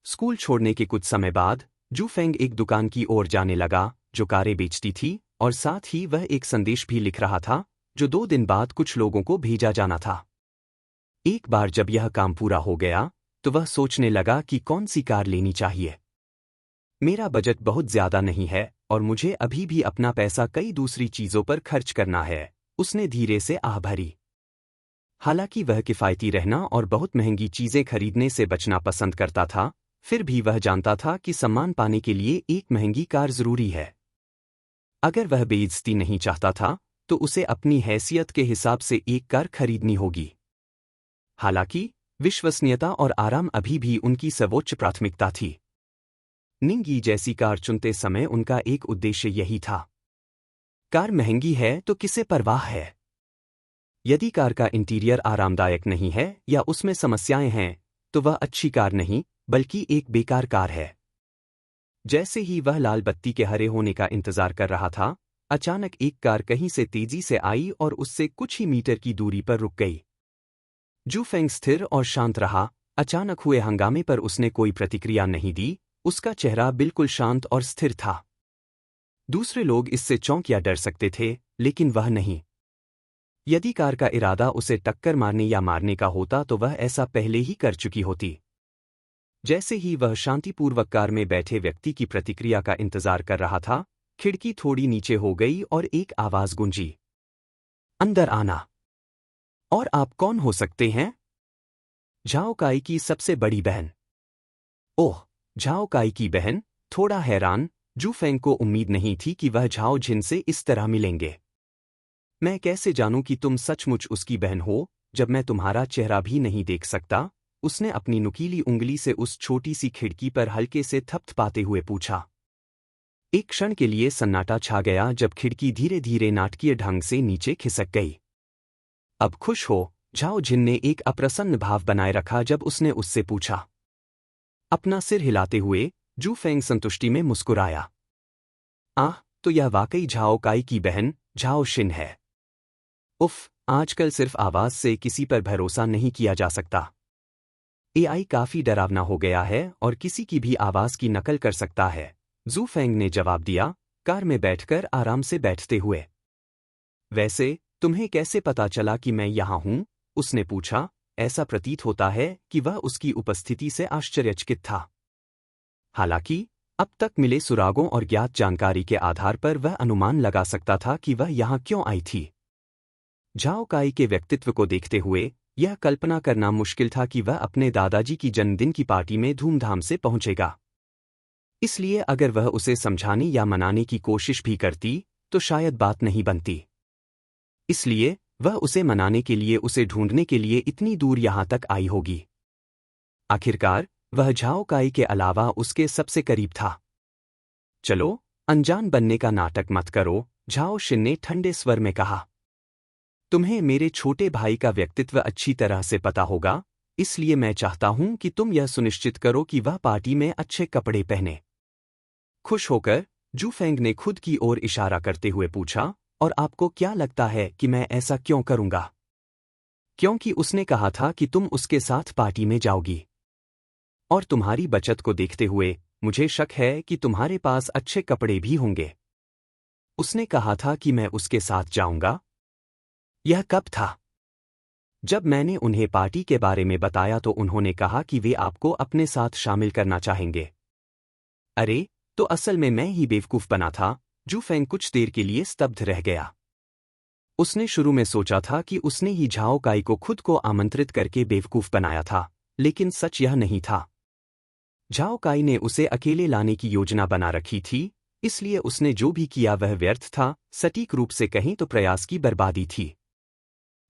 स्कूल छोड़ने के कुछ समय बाद जू फेंग एक दुकान की ओर जाने लगा जो कारें बेचती थी, और साथ ही वह एक संदेश भी लिख रहा था जो 2 दिन बाद कुछ लोगों को भेजा जाना था। एक बार जब यह काम पूरा हो गया तो वह सोचने लगा कि कौन सी कार लेनी चाहिए। मेरा बजट बहुत ज्यादा नहीं है और मुझे अभी भी अपना पैसा कई दूसरी चीजों पर खर्च करना है, उसने धीरे से आह भरी। हालांकि वह किफायती रहना और बहुत महंगी चीजें खरीदने से बचना पसंद करता था, फिर भी वह जानता था कि सम्मान पाने के लिए एक महंगी कार जरूरी है। अगर वह बेइज्जती नहीं चाहता था तो उसे अपनी हैसियत के हिसाब से एक कार खरीदनी होगी। हालांकि विश्वसनीयता और आराम अभी भी उनकी सर्वोच्च प्राथमिकता थी। निंगी जैसी कार चुनते समय उनका एक उद्देश्य यही था। कार महंगी है तो किसे परवाह है? यदि कार का इंटीरियर आरामदायक नहीं है या उसमें समस्याएं हैं तो वह अच्छी कार नहीं बल्कि एक बेकार कार है। जैसे ही वह लाल बत्ती के हरे होने का इंतजार कर रहा था, अचानक एक कार कहीं से तेजी से आई और उससे कुछ ही मीटर की दूरी पर रुक गई। जू फेंग स्थिर और शांत रहा। अचानक हुए हंगामे पर उसने कोई प्रतिक्रिया नहीं दी। उसका चेहरा बिल्कुल शांत और स्थिर था। दूसरे लोग इससे चौंक या डर सकते थे, लेकिन वह नहीं। यदि कार का इरादा उसे टक्कर मारने या मारने का होता तो वह ऐसा पहले ही कर चुकी होती। जैसे ही वह शांतिपूर्वक कार में बैठे व्यक्ति की प्रतिक्रिया का इंतजार कर रहा था, खिड़की थोड़ी नीचे हो गई और एक आवाज गूंजी, अंदर आना। और आप कौन हो सकते हैं? झाओ काई की सबसे बड़ी बहन। ओह, झाओ काई की बहन। थोड़ा हैरान, जू फेंग को उम्मीद नहीं थी कि वह झाओ जिन से इस तरह मिलेंगे। मैं कैसे जानूं कि तुम सचमुच उसकी बहन हो जब मैं तुम्हारा चेहरा भी नहीं देख सकता? उसने अपनी नुकीली उंगली से उस छोटी सी खिड़की पर हल्के से थपथपाते हुए पूछा। एक क्षण के लिए सन्नाटा छा गया जब खिड़की धीरे धीरे नाटकीय ढंग से नीचे खिसक गई। अब खुश हो? झाओ जिन ने एक अप्रसन्न भाव बनाए रखा जब उसने उससे पूछा। अपना सिर हिलाते हुए जू फेंग संतुष्टि में मुस्कुराया। आह, तो यह वाकई झाओ काई की बहन झाओ शिन है। उफ, आजकल सिर्फ आवाज से किसी पर भरोसा नहीं किया जा सकता। एआई काफी डरावना हो गया है और किसी की भी आवाज की नकल कर सकता है, जू फेंग ने जवाब दिया, कार में बैठकर आराम से बैठते हुए। वैसे तुम्हें कैसे पता चला कि मैं यहाँ हूँ? उसने पूछा। ऐसा प्रतीत होता है कि वह उसकी उपस्थिति से आश्चर्यचकित था। हालांकि अब तक मिले सुरागों और ज्ञात जानकारी के आधार पर वह अनुमान लगा सकता था कि वह यहाँ क्यों आई थी। झाओ काई के व्यक्तित्व को देखते हुए यह कल्पना करना मुश्किल था कि वह अपने दादाजी की जन्मदिन की पार्टी में धूमधाम से पहुंचेगा। इसलिए अगर वह उसे समझाने या मनाने की कोशिश भी करती तो शायद बात नहीं बनती। इसलिए वह उसे मनाने के लिए, उसे ढूंढने के लिए इतनी दूर यहां तक आई होगी। आखिरकार वह झाओ काई के अलावा उसके सबसे करीब था। चलो, अनजान बनने का नाटक मत करो, झाओ शिन ने ठंडे स्वर में कहा। तुम्हें मेरे छोटे भाई का व्यक्तित्व अच्छी तरह से पता होगा, इसलिए मैं चाहता हूं कि तुम यह सुनिश्चित करो कि वह पार्टी में अच्छे कपड़े पहने। खुश होकर जू फेंग ने खुद की ओर इशारा करते हुए पूछा, और आपको क्या लगता है कि मैं ऐसा क्यों करूंगा? क्योंकि उसने कहा था कि तुम उसके साथ पार्टी में जाओगी। और तुम्हारी बचत को देखते हुए मुझे शक है कि तुम्हारे पास अच्छे कपड़े भी होंगे। उसने कहा था कि मैं उसके साथ जाऊंगा। यह कब था? जब मैंने उन्हें पार्टी के बारे में बताया तो उन्होंने कहा कि वे आपको अपने साथ शामिल करना चाहेंगे। अरे, तो असल में मैं ही बेवकूफ बना था। जू फेंग कुछ देर के लिए स्तब्ध रह गया। उसने शुरू में सोचा था कि उसने ही झाओ काई को खुद को आमंत्रित करके बेवकूफ बनाया था, लेकिन सच यह नहीं था। झाओ काई ने उसे अकेले लाने की योजना बना रखी थी, इसलिए उसने जो भी किया वह व्यर्थ था। सटीक रूप से कहें तो प्रयास की बर्बादी थी।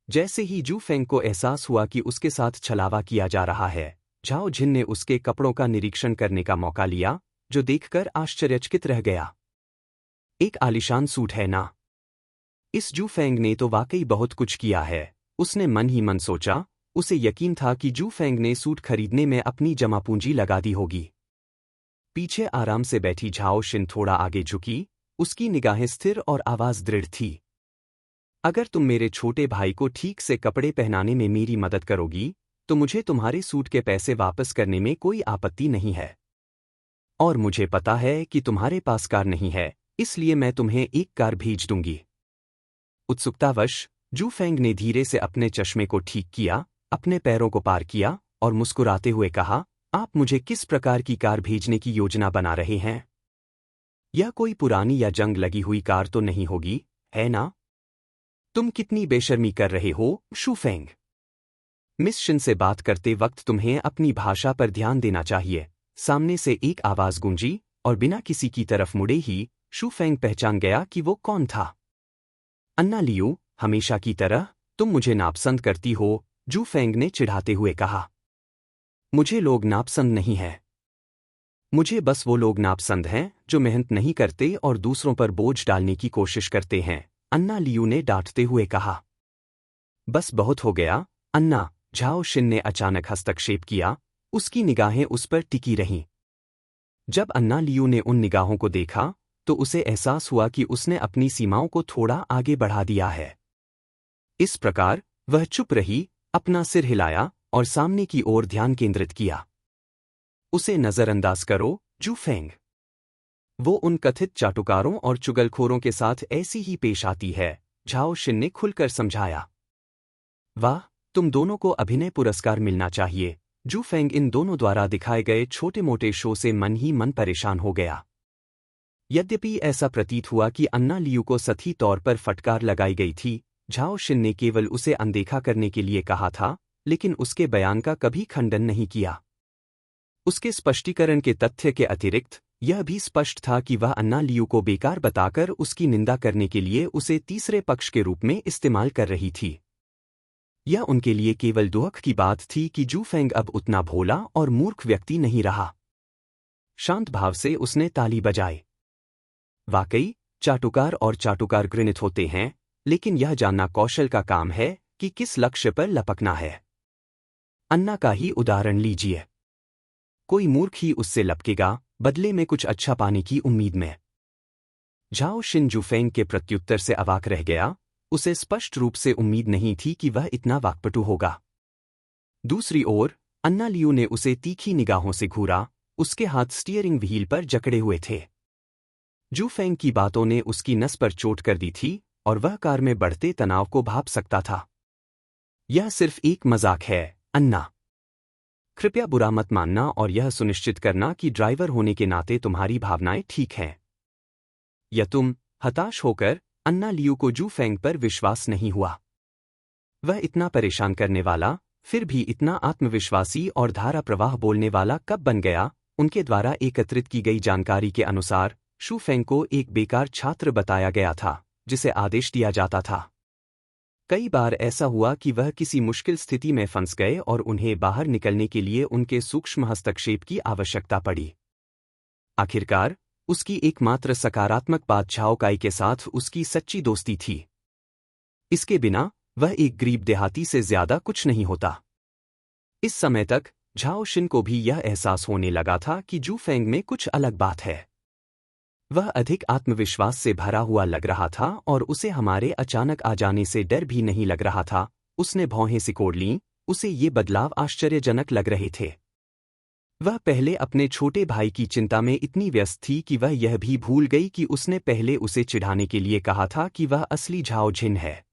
जैसे ही जू फेंग को एहसास हुआ कि उसके साथ छलावा किया जा रहा है, झाओ जिन ने उसके कपड़ों का निरीक्षण करने का मौका लिया, जो देखकर आश्चर्यचकित रह गया। एक आलीशान सूट है ना? इस जू फेंग ने तो वाकई बहुत कुछ किया है, उसने मन ही मन सोचा। उसे यकीन था कि जू फेंग ने सूट खरीदने में अपनी जमा पूंजी लगा दी होगी। पीछे आराम से बैठी झाओ शिन थोड़ा आगे झुकी, उसकी निगाहें स्थिर और आवाज दृढ़ थी। अगर तुम मेरे छोटे भाई को ठीक से कपड़े पहनाने में मेरी मदद करोगी, तो मुझे तुम्हारे सूट के पैसे वापस करने में कोई आपत्ति नहीं है। और मुझे पता है कि तुम्हारे पास कार नहीं है, इसलिए मैं तुम्हें एक कार भेज दूंगी। उत्सुकतावश जू फेंग ने धीरे से अपने चश्मे को ठीक किया, अपने पैरों को पार किया और मुस्कुराते हुए कहा, आप मुझे किस प्रकार की कार भेजने की योजना बना रहे हैं? यह कोई पुरानी या जंग लगी हुई कार तो नहीं होगी, है ना? तुम कितनी बेशर्मी कर रहे हो, शू फेंग। मिस शिन से बात करते वक्त तुम्हें अपनी भाषा पर ध्यान देना चाहिए। सामने से एक आवाज गूंजी और बिना किसी की तरफ मुड़े ही शू फेंग पहचान गया कि वो कौन था। अन्ना लियू, हमेशा की तरह तुम मुझे नापसंद करती हो, जू फेंग ने चिढ़ाते हुए कहा। मुझे लोग नापसंद नहीं है। मुझे बस वो लोग नापसंद हैं जो मेहनत नहीं करते और दूसरों पर बोझ डालने की कोशिश करते हैं, अन्ना लियू ने डांटते हुए कहा। बस बहुत हो गया, अन्ना, झाओ शिन ने अचानक हस्तक्षेप किया, उसकी निगाहें उस पर टिकी रहीं। जब अन्ना लियू ने उन निगाहों को देखा, तो उसे एहसास हुआ कि उसने अपनी सीमाओं को थोड़ा आगे बढ़ा दिया है। इस प्रकार वह चुप रही, अपना सिर हिलाया और सामने की ओर ध्यान केंद्रित किया। उसे नजरअंदाज करो, जू फेंग। वो उन कथित चाटुकारों और चुगलखोरों के साथ ऐसी ही पेश आती है, झाओ शिन ने खुलकर समझाया। वाह, तुम दोनों को अभिनय पुरस्कार मिलना चाहिए। जू फेंग इन दोनों द्वारा दिखाए गए छोटे मोटे शो से मन ही मन परेशान हो गया। यद्यपि ऐसा प्रतीत हुआ कि अन्ना लियू को सही तौर पर फटकार लगाई गई थी, झाओ शिन ने केवल उसे अनदेखा करने के लिए कहा था, लेकिन उसके बयान का कभी खंडन नहीं किया। उसके स्पष्टीकरण के तथ्य के अतिरिक्त यह भी स्पष्ट था कि वह अन्ना लियू को बेकार बताकर उसकी निंदा करने के लिए उसे तीसरे पक्ष के रूप में इस्तेमाल कर रही थी। यह उनके लिए केवल दुख की बात थी कि जू फेंग अब उतना भोला और मूर्ख व्यक्ति नहीं रहा। शांत भाव से उसने ताली बजाई। वाकई, चाटुकार और चाटुकार घृणित होते हैं, लेकिन यह जानना कौशल का काम है कि किस लक्ष्य पर लपकना है। अन्ना का ही उदाहरण लीजिए। कोई मूर्ख ही उससे लपकेगा, बदले में कुछ अच्छा पाने की उम्मीद में। झाओ शिन जू फेंग के प्रत्युत्तर से अवाक रह गया, उसे स्पष्ट रूप से उम्मीद नहीं थी कि वह इतना वाक्पटु होगा। दूसरी ओर, अन्ना लियू ने उसे तीखी निगाहों से घूरा, उसके हाथ स्टीयरिंग व्हील पर जकड़े हुए थे। जू फेंग की बातों ने उसकी नस पर चोट कर दी थी और वह कार में बढ़ते तनाव को भाप सकता था। यह सिर्फ एक मजाक है, अन्ना। कृपया बुरा मत मानना और यह सुनिश्चित करना कि ड्राइवर होने के नाते तुम्हारी भावनाएं ठीक हैं। या तुम, हताश होकर, अन्ना लियू को जू फेंग पर विश्वास नहीं हुआ। वह इतना परेशान करने वाला, फिर भी इतना आत्मविश्वासी और धारा प्रवाह बोलने वाला कब बन गया। उनके द्वारा एकत्रित की गई जानकारी के अनुसार शू फेंग को एक बेकार छात्र बताया गया था, जिसे आदेश दिया जाता था। कई बार ऐसा हुआ कि वह किसी मुश्किल स्थिति में फंस गए और उन्हें बाहर निकलने के लिए उनके सूक्ष्म हस्तक्षेप की आवश्यकता पड़ी। आखिरकार, उसकी एकमात्र सकारात्मक बात झाओ काई के साथ उसकी सच्ची दोस्ती थी। इसके बिना वह एक गरीब देहाती से ज्यादा कुछ नहीं होता। इस समय तक झाओ शिन को भी यह एहसास होने लगा था कि जू फेंग में कुछ अलग बात है। वह अधिक आत्मविश्वास से भरा हुआ लग रहा था और उसे हमारे अचानक आ जाने से डर भी नहीं लग रहा था। उसने भौहें सिकोड़ लीं, उसे ये बदलाव आश्चर्यजनक लग रहे थे। वह पहले अपने छोटे भाई की चिंता में इतनी व्यस्त थी कि वह यह भी भूल गई कि उसने पहले उसे चिढ़ाने के लिए कहा था कि वह असली झाओ जिन है।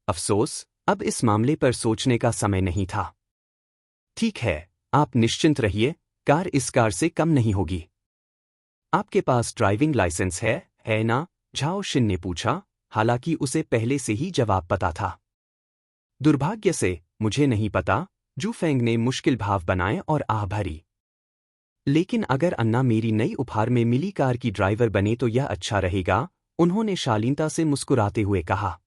अफसोस, अब इस मामले पर सोचने का समय नहीं था। ठीक है, आप निश्चिंत रहिए, कार इस कार से कम नहीं होगी। आपके पास ड्राइविंग लाइसेंस है ना? झाओ शिन ने पूछा, हालांकि उसे पहले से ही जवाब पता था। दुर्भाग्य से, मुझे नहीं पता, जू फेंग ने मुश्किल भाव बनाए और आह भरी। लेकिन अगर अन्ना मेरी नई उपहार में मिली कार की ड्राइवर बने तो यह अच्छा रहेगा, उन्होंने शालीनता से मुस्कुराते हुए कहा।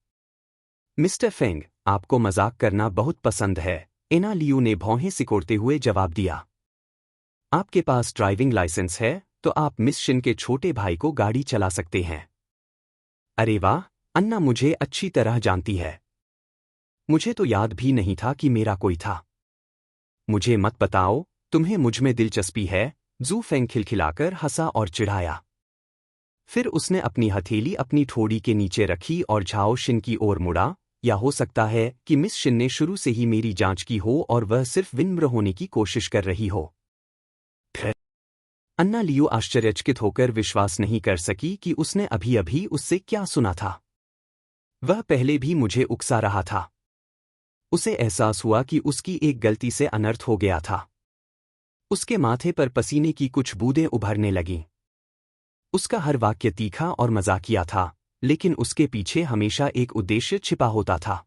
मिस्टर फेंग, आपको मजाक करना बहुत पसंद है, एना लियू ने भौहें सिकोड़ते हुए जवाब दिया। आपके पास ड्राइविंग लाइसेंस है, तो आप मिस शिन के छोटे भाई को गाड़ी चला सकते हैं। अरे वाह, अन्ना मुझे अच्छी तरह जानती है। मुझे तो याद भी नहीं था कि मेरा कोई था। मुझे मत बताओ, तुम्हें मुझ में दिलचस्पी है, जू फेंग खिलखिलाकर हंसा और चिढ़ाया। फिर उसने अपनी हथेली अपनी ठोड़ी के नीचे रखी और झाओ शिन की ओर मुड़ा। या हो सकता है कि मिस शिन ने शुरू से ही मेरी जांच की हो और वह सिर्फ विनम्र होने की कोशिश कर रही हो। अन्ना लियू आश्चर्यचकित होकर विश्वास नहीं कर सकी कि उसने अभी अभी उससे क्या सुना था। वह पहले भी मुझे उकसा रहा था। उसे एहसास हुआ कि उसकी एक गलती से अनर्थ हो गया था। उसके माथे पर पसीने की कुछ बूंदें उभरने लगीं। उसका हर वाक्य तीखा और मजाकिया था, लेकिन उसके पीछे हमेशा एक उद्देश्य छिपा होता था।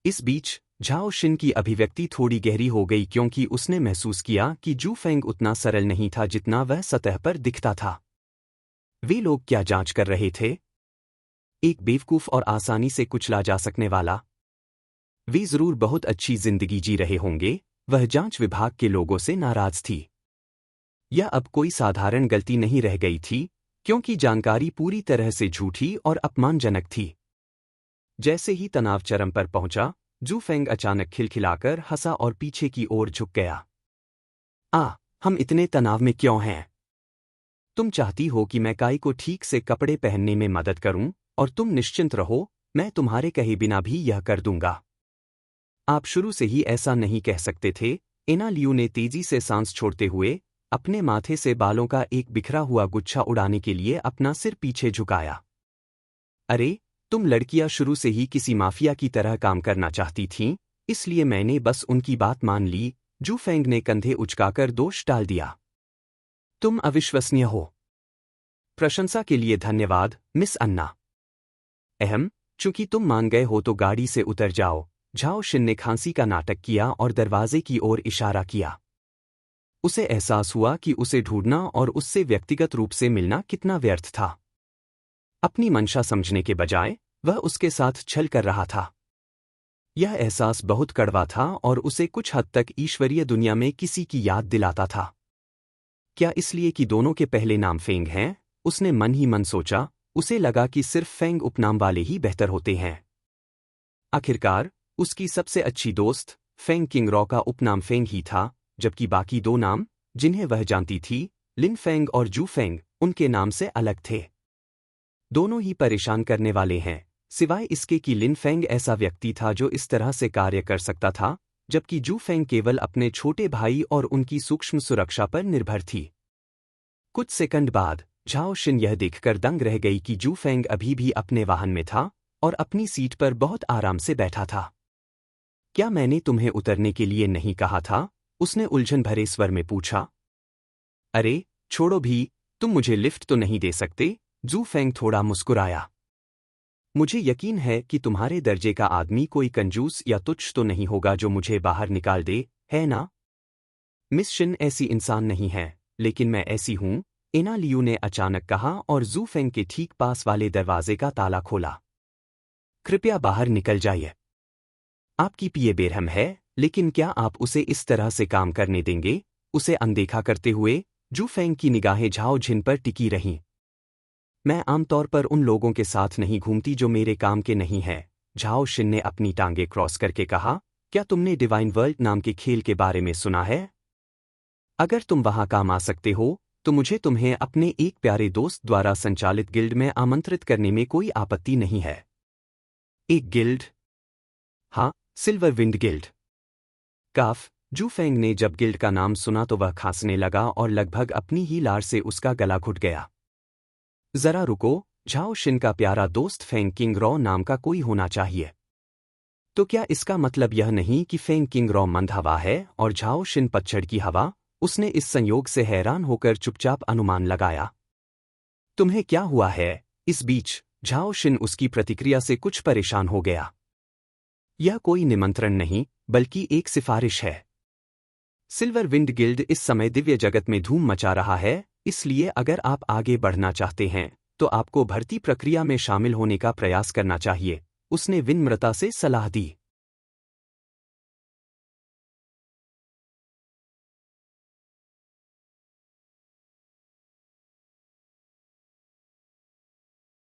इस बीच झाओ शिन की अभिव्यक्ति थोड़ी गहरी हो गई क्योंकि उसने महसूस किया कि जू फेंग उतना सरल नहीं था जितना वह सतह पर दिखता था। वे लोग क्या जांच कर रहे थे? एक बेवकूफ और आसानी से कुचला जा सकने वाला। वे जरूर बहुत अच्छी जिंदगी जी रहे होंगे। वह जांच विभाग के लोगों से नाराज थी। यह अब कोई साधारण गलती नहीं रह गई थी, क्योंकि जानकारी पूरी तरह से झूठी और अपमानजनक थी। जैसे ही तनाव चरम पर पहुंचा, जू फेंग अचानक खिलखिलाकर हंसा और पीछे की ओर झुक गया। हम इतने तनाव में क्यों हैं? तुम चाहती हो कि मैं काई को ठीक से कपड़े पहनने में मदद करूं, और तुम निश्चिंत रहो, मैं तुम्हारे कहे बिना भी यह कर दूंगा। आप शुरू से ही ऐसा नहीं कह सकते थे। एना लियू ने तेजी से सांस छोड़ते हुए अपने माथे से बालों का एक बिखरा हुआ गुच्छा उड़ाने के लिए अपना सिर पीछे झुकाया। अरे, तुम लड़कियां शुरू से ही किसी माफिया की तरह काम करना चाहती थीं, इसलिए मैंने बस उनकी बात मान ली। जू फेंग ने कंधे उचकाकर दोष डाल दिया। तुम अविश्वसनीय हो। प्रशंसा के लिए धन्यवाद, मिस अन्ना। चूंकि तुम मान गए हो तो गाड़ी से उतर जाओ। झाओ शिन ने खांसी का नाटक किया और दरवाजे की ओर इशारा किया। उसे एहसास हुआ कि उसे ढूंढना और उससे व्यक्तिगत रूप से मिलना कितना व्यर्थ था। अपनी मंशा समझने के बजाय वह उसके साथ छल कर रहा था। यह एहसास बहुत कड़वा था और उसे कुछ हद तक ईश्वरीय दुनिया में किसी की याद दिलाता था। क्या इसलिए कि दोनों के पहले नाम फेंग हैं? उसने मन ही मन सोचा। उसे लगा कि सिर्फ फेंग उपनाम वाले ही बेहतर होते हैं। आखिरकार उसकी सबसे अच्छी दोस्त फेंग किंगरॉ का उपनाम फेंग ही था, जबकि बाकी दो नाम, जिन्हें वह जानती थी, लिन फेंग और जू फेंग, उनके नाम से अलग थे। दोनों ही परेशान करने वाले हैं, सिवाय इसके कि लिन फेंग ऐसा व्यक्ति था जो इस तरह से कार्य कर सकता था, जबकि जू फेंग केवल अपने छोटे भाई और उनकी सूक्ष्म सुरक्षा पर निर्भर थी। कुछ सेकंड बाद झाओ शिन यह देखकर दंग रह गई कि जू फेंग अभी भी अपने वाहन में था और अपनी सीट पर बहुत आराम से बैठा था। क्या मैंने तुम्हें उतरने के लिए नहीं कहा था? उसने उलझन भरे स्वर में पूछा। अरे, छोड़ो भी, तुम मुझे लिफ्ट तो नहीं दे सकते? जू फेंग थोड़ा मुस्कुराया। मुझे यकीन है कि तुम्हारे दर्जे का आदमी कोई कंजूस या तुच्छ तो नहीं होगा जो मुझे बाहर निकाल दे, है ना? मिस शिन ऐसी इंसान नहीं है, लेकिन मैं ऐसी हूं, एना लियू ने अचानक कहा और जू फेंग के ठीक पास वाले दरवाजे का ताला खोला। कृपया बाहर निकल जाइए। आपकी पिए बेरहम है, लेकिन क्या आप उसे इस तरह से काम करने देंगे? उसे अनदेखा करते हुए जू फेंग की निगाहें झाओ झिन पर टिकी रहीं। मैं आमतौर पर उन लोगों के साथ नहीं घूमती जो मेरे काम के नहीं हैं, झाओ शिन ने अपनी टांगे क्रॉस करके कहा। क्या तुमने डिवाइन वर्ल्ड नाम के खेल के बारे में सुना है? अगर तुम वहां काम आ सकते हो, तो मुझे तुम्हें अपने एक प्यारे दोस्त द्वारा संचालित गिल्ड में आमंत्रित करने में कोई आपत्ति नहीं है। एक गिल्ड? हाँ, सिल्वर विंड गिल्ड। काफ, जू फेंग ने जब गिल्ड का नाम सुना तो वह खांसने लगा और लगभग अपनी ही लार से उसका गला घुट गया। जरा रुको, झाओ शिन का प्यारा दोस्त फेंग किंगरॉ नाम का कोई होना चाहिए। तो क्या इसका मतलब यह नहीं कि फेंग किंगरॉ मंद हवा है और झाओ शिन पतझड़ की हवा? उसने इस संयोग से हैरान होकर चुपचाप अनुमान लगाया। तुम्हें क्या हुआ है? इस बीच झाओ शिन उसकी प्रतिक्रिया से कुछ परेशान हो गया। यह कोई निमंत्रण नहीं, बल्कि एक सिफारिश है। सिल्वर विंड गिल्ड इस समय दिव्य जगत में धूम मचा रहा है, इसलिए अगर आप आगे बढ़ना चाहते हैं, तो आपको भर्ती प्रक्रिया में शामिल होने का प्रयास करना चाहिए, उसने विनम्रता से सलाह दी।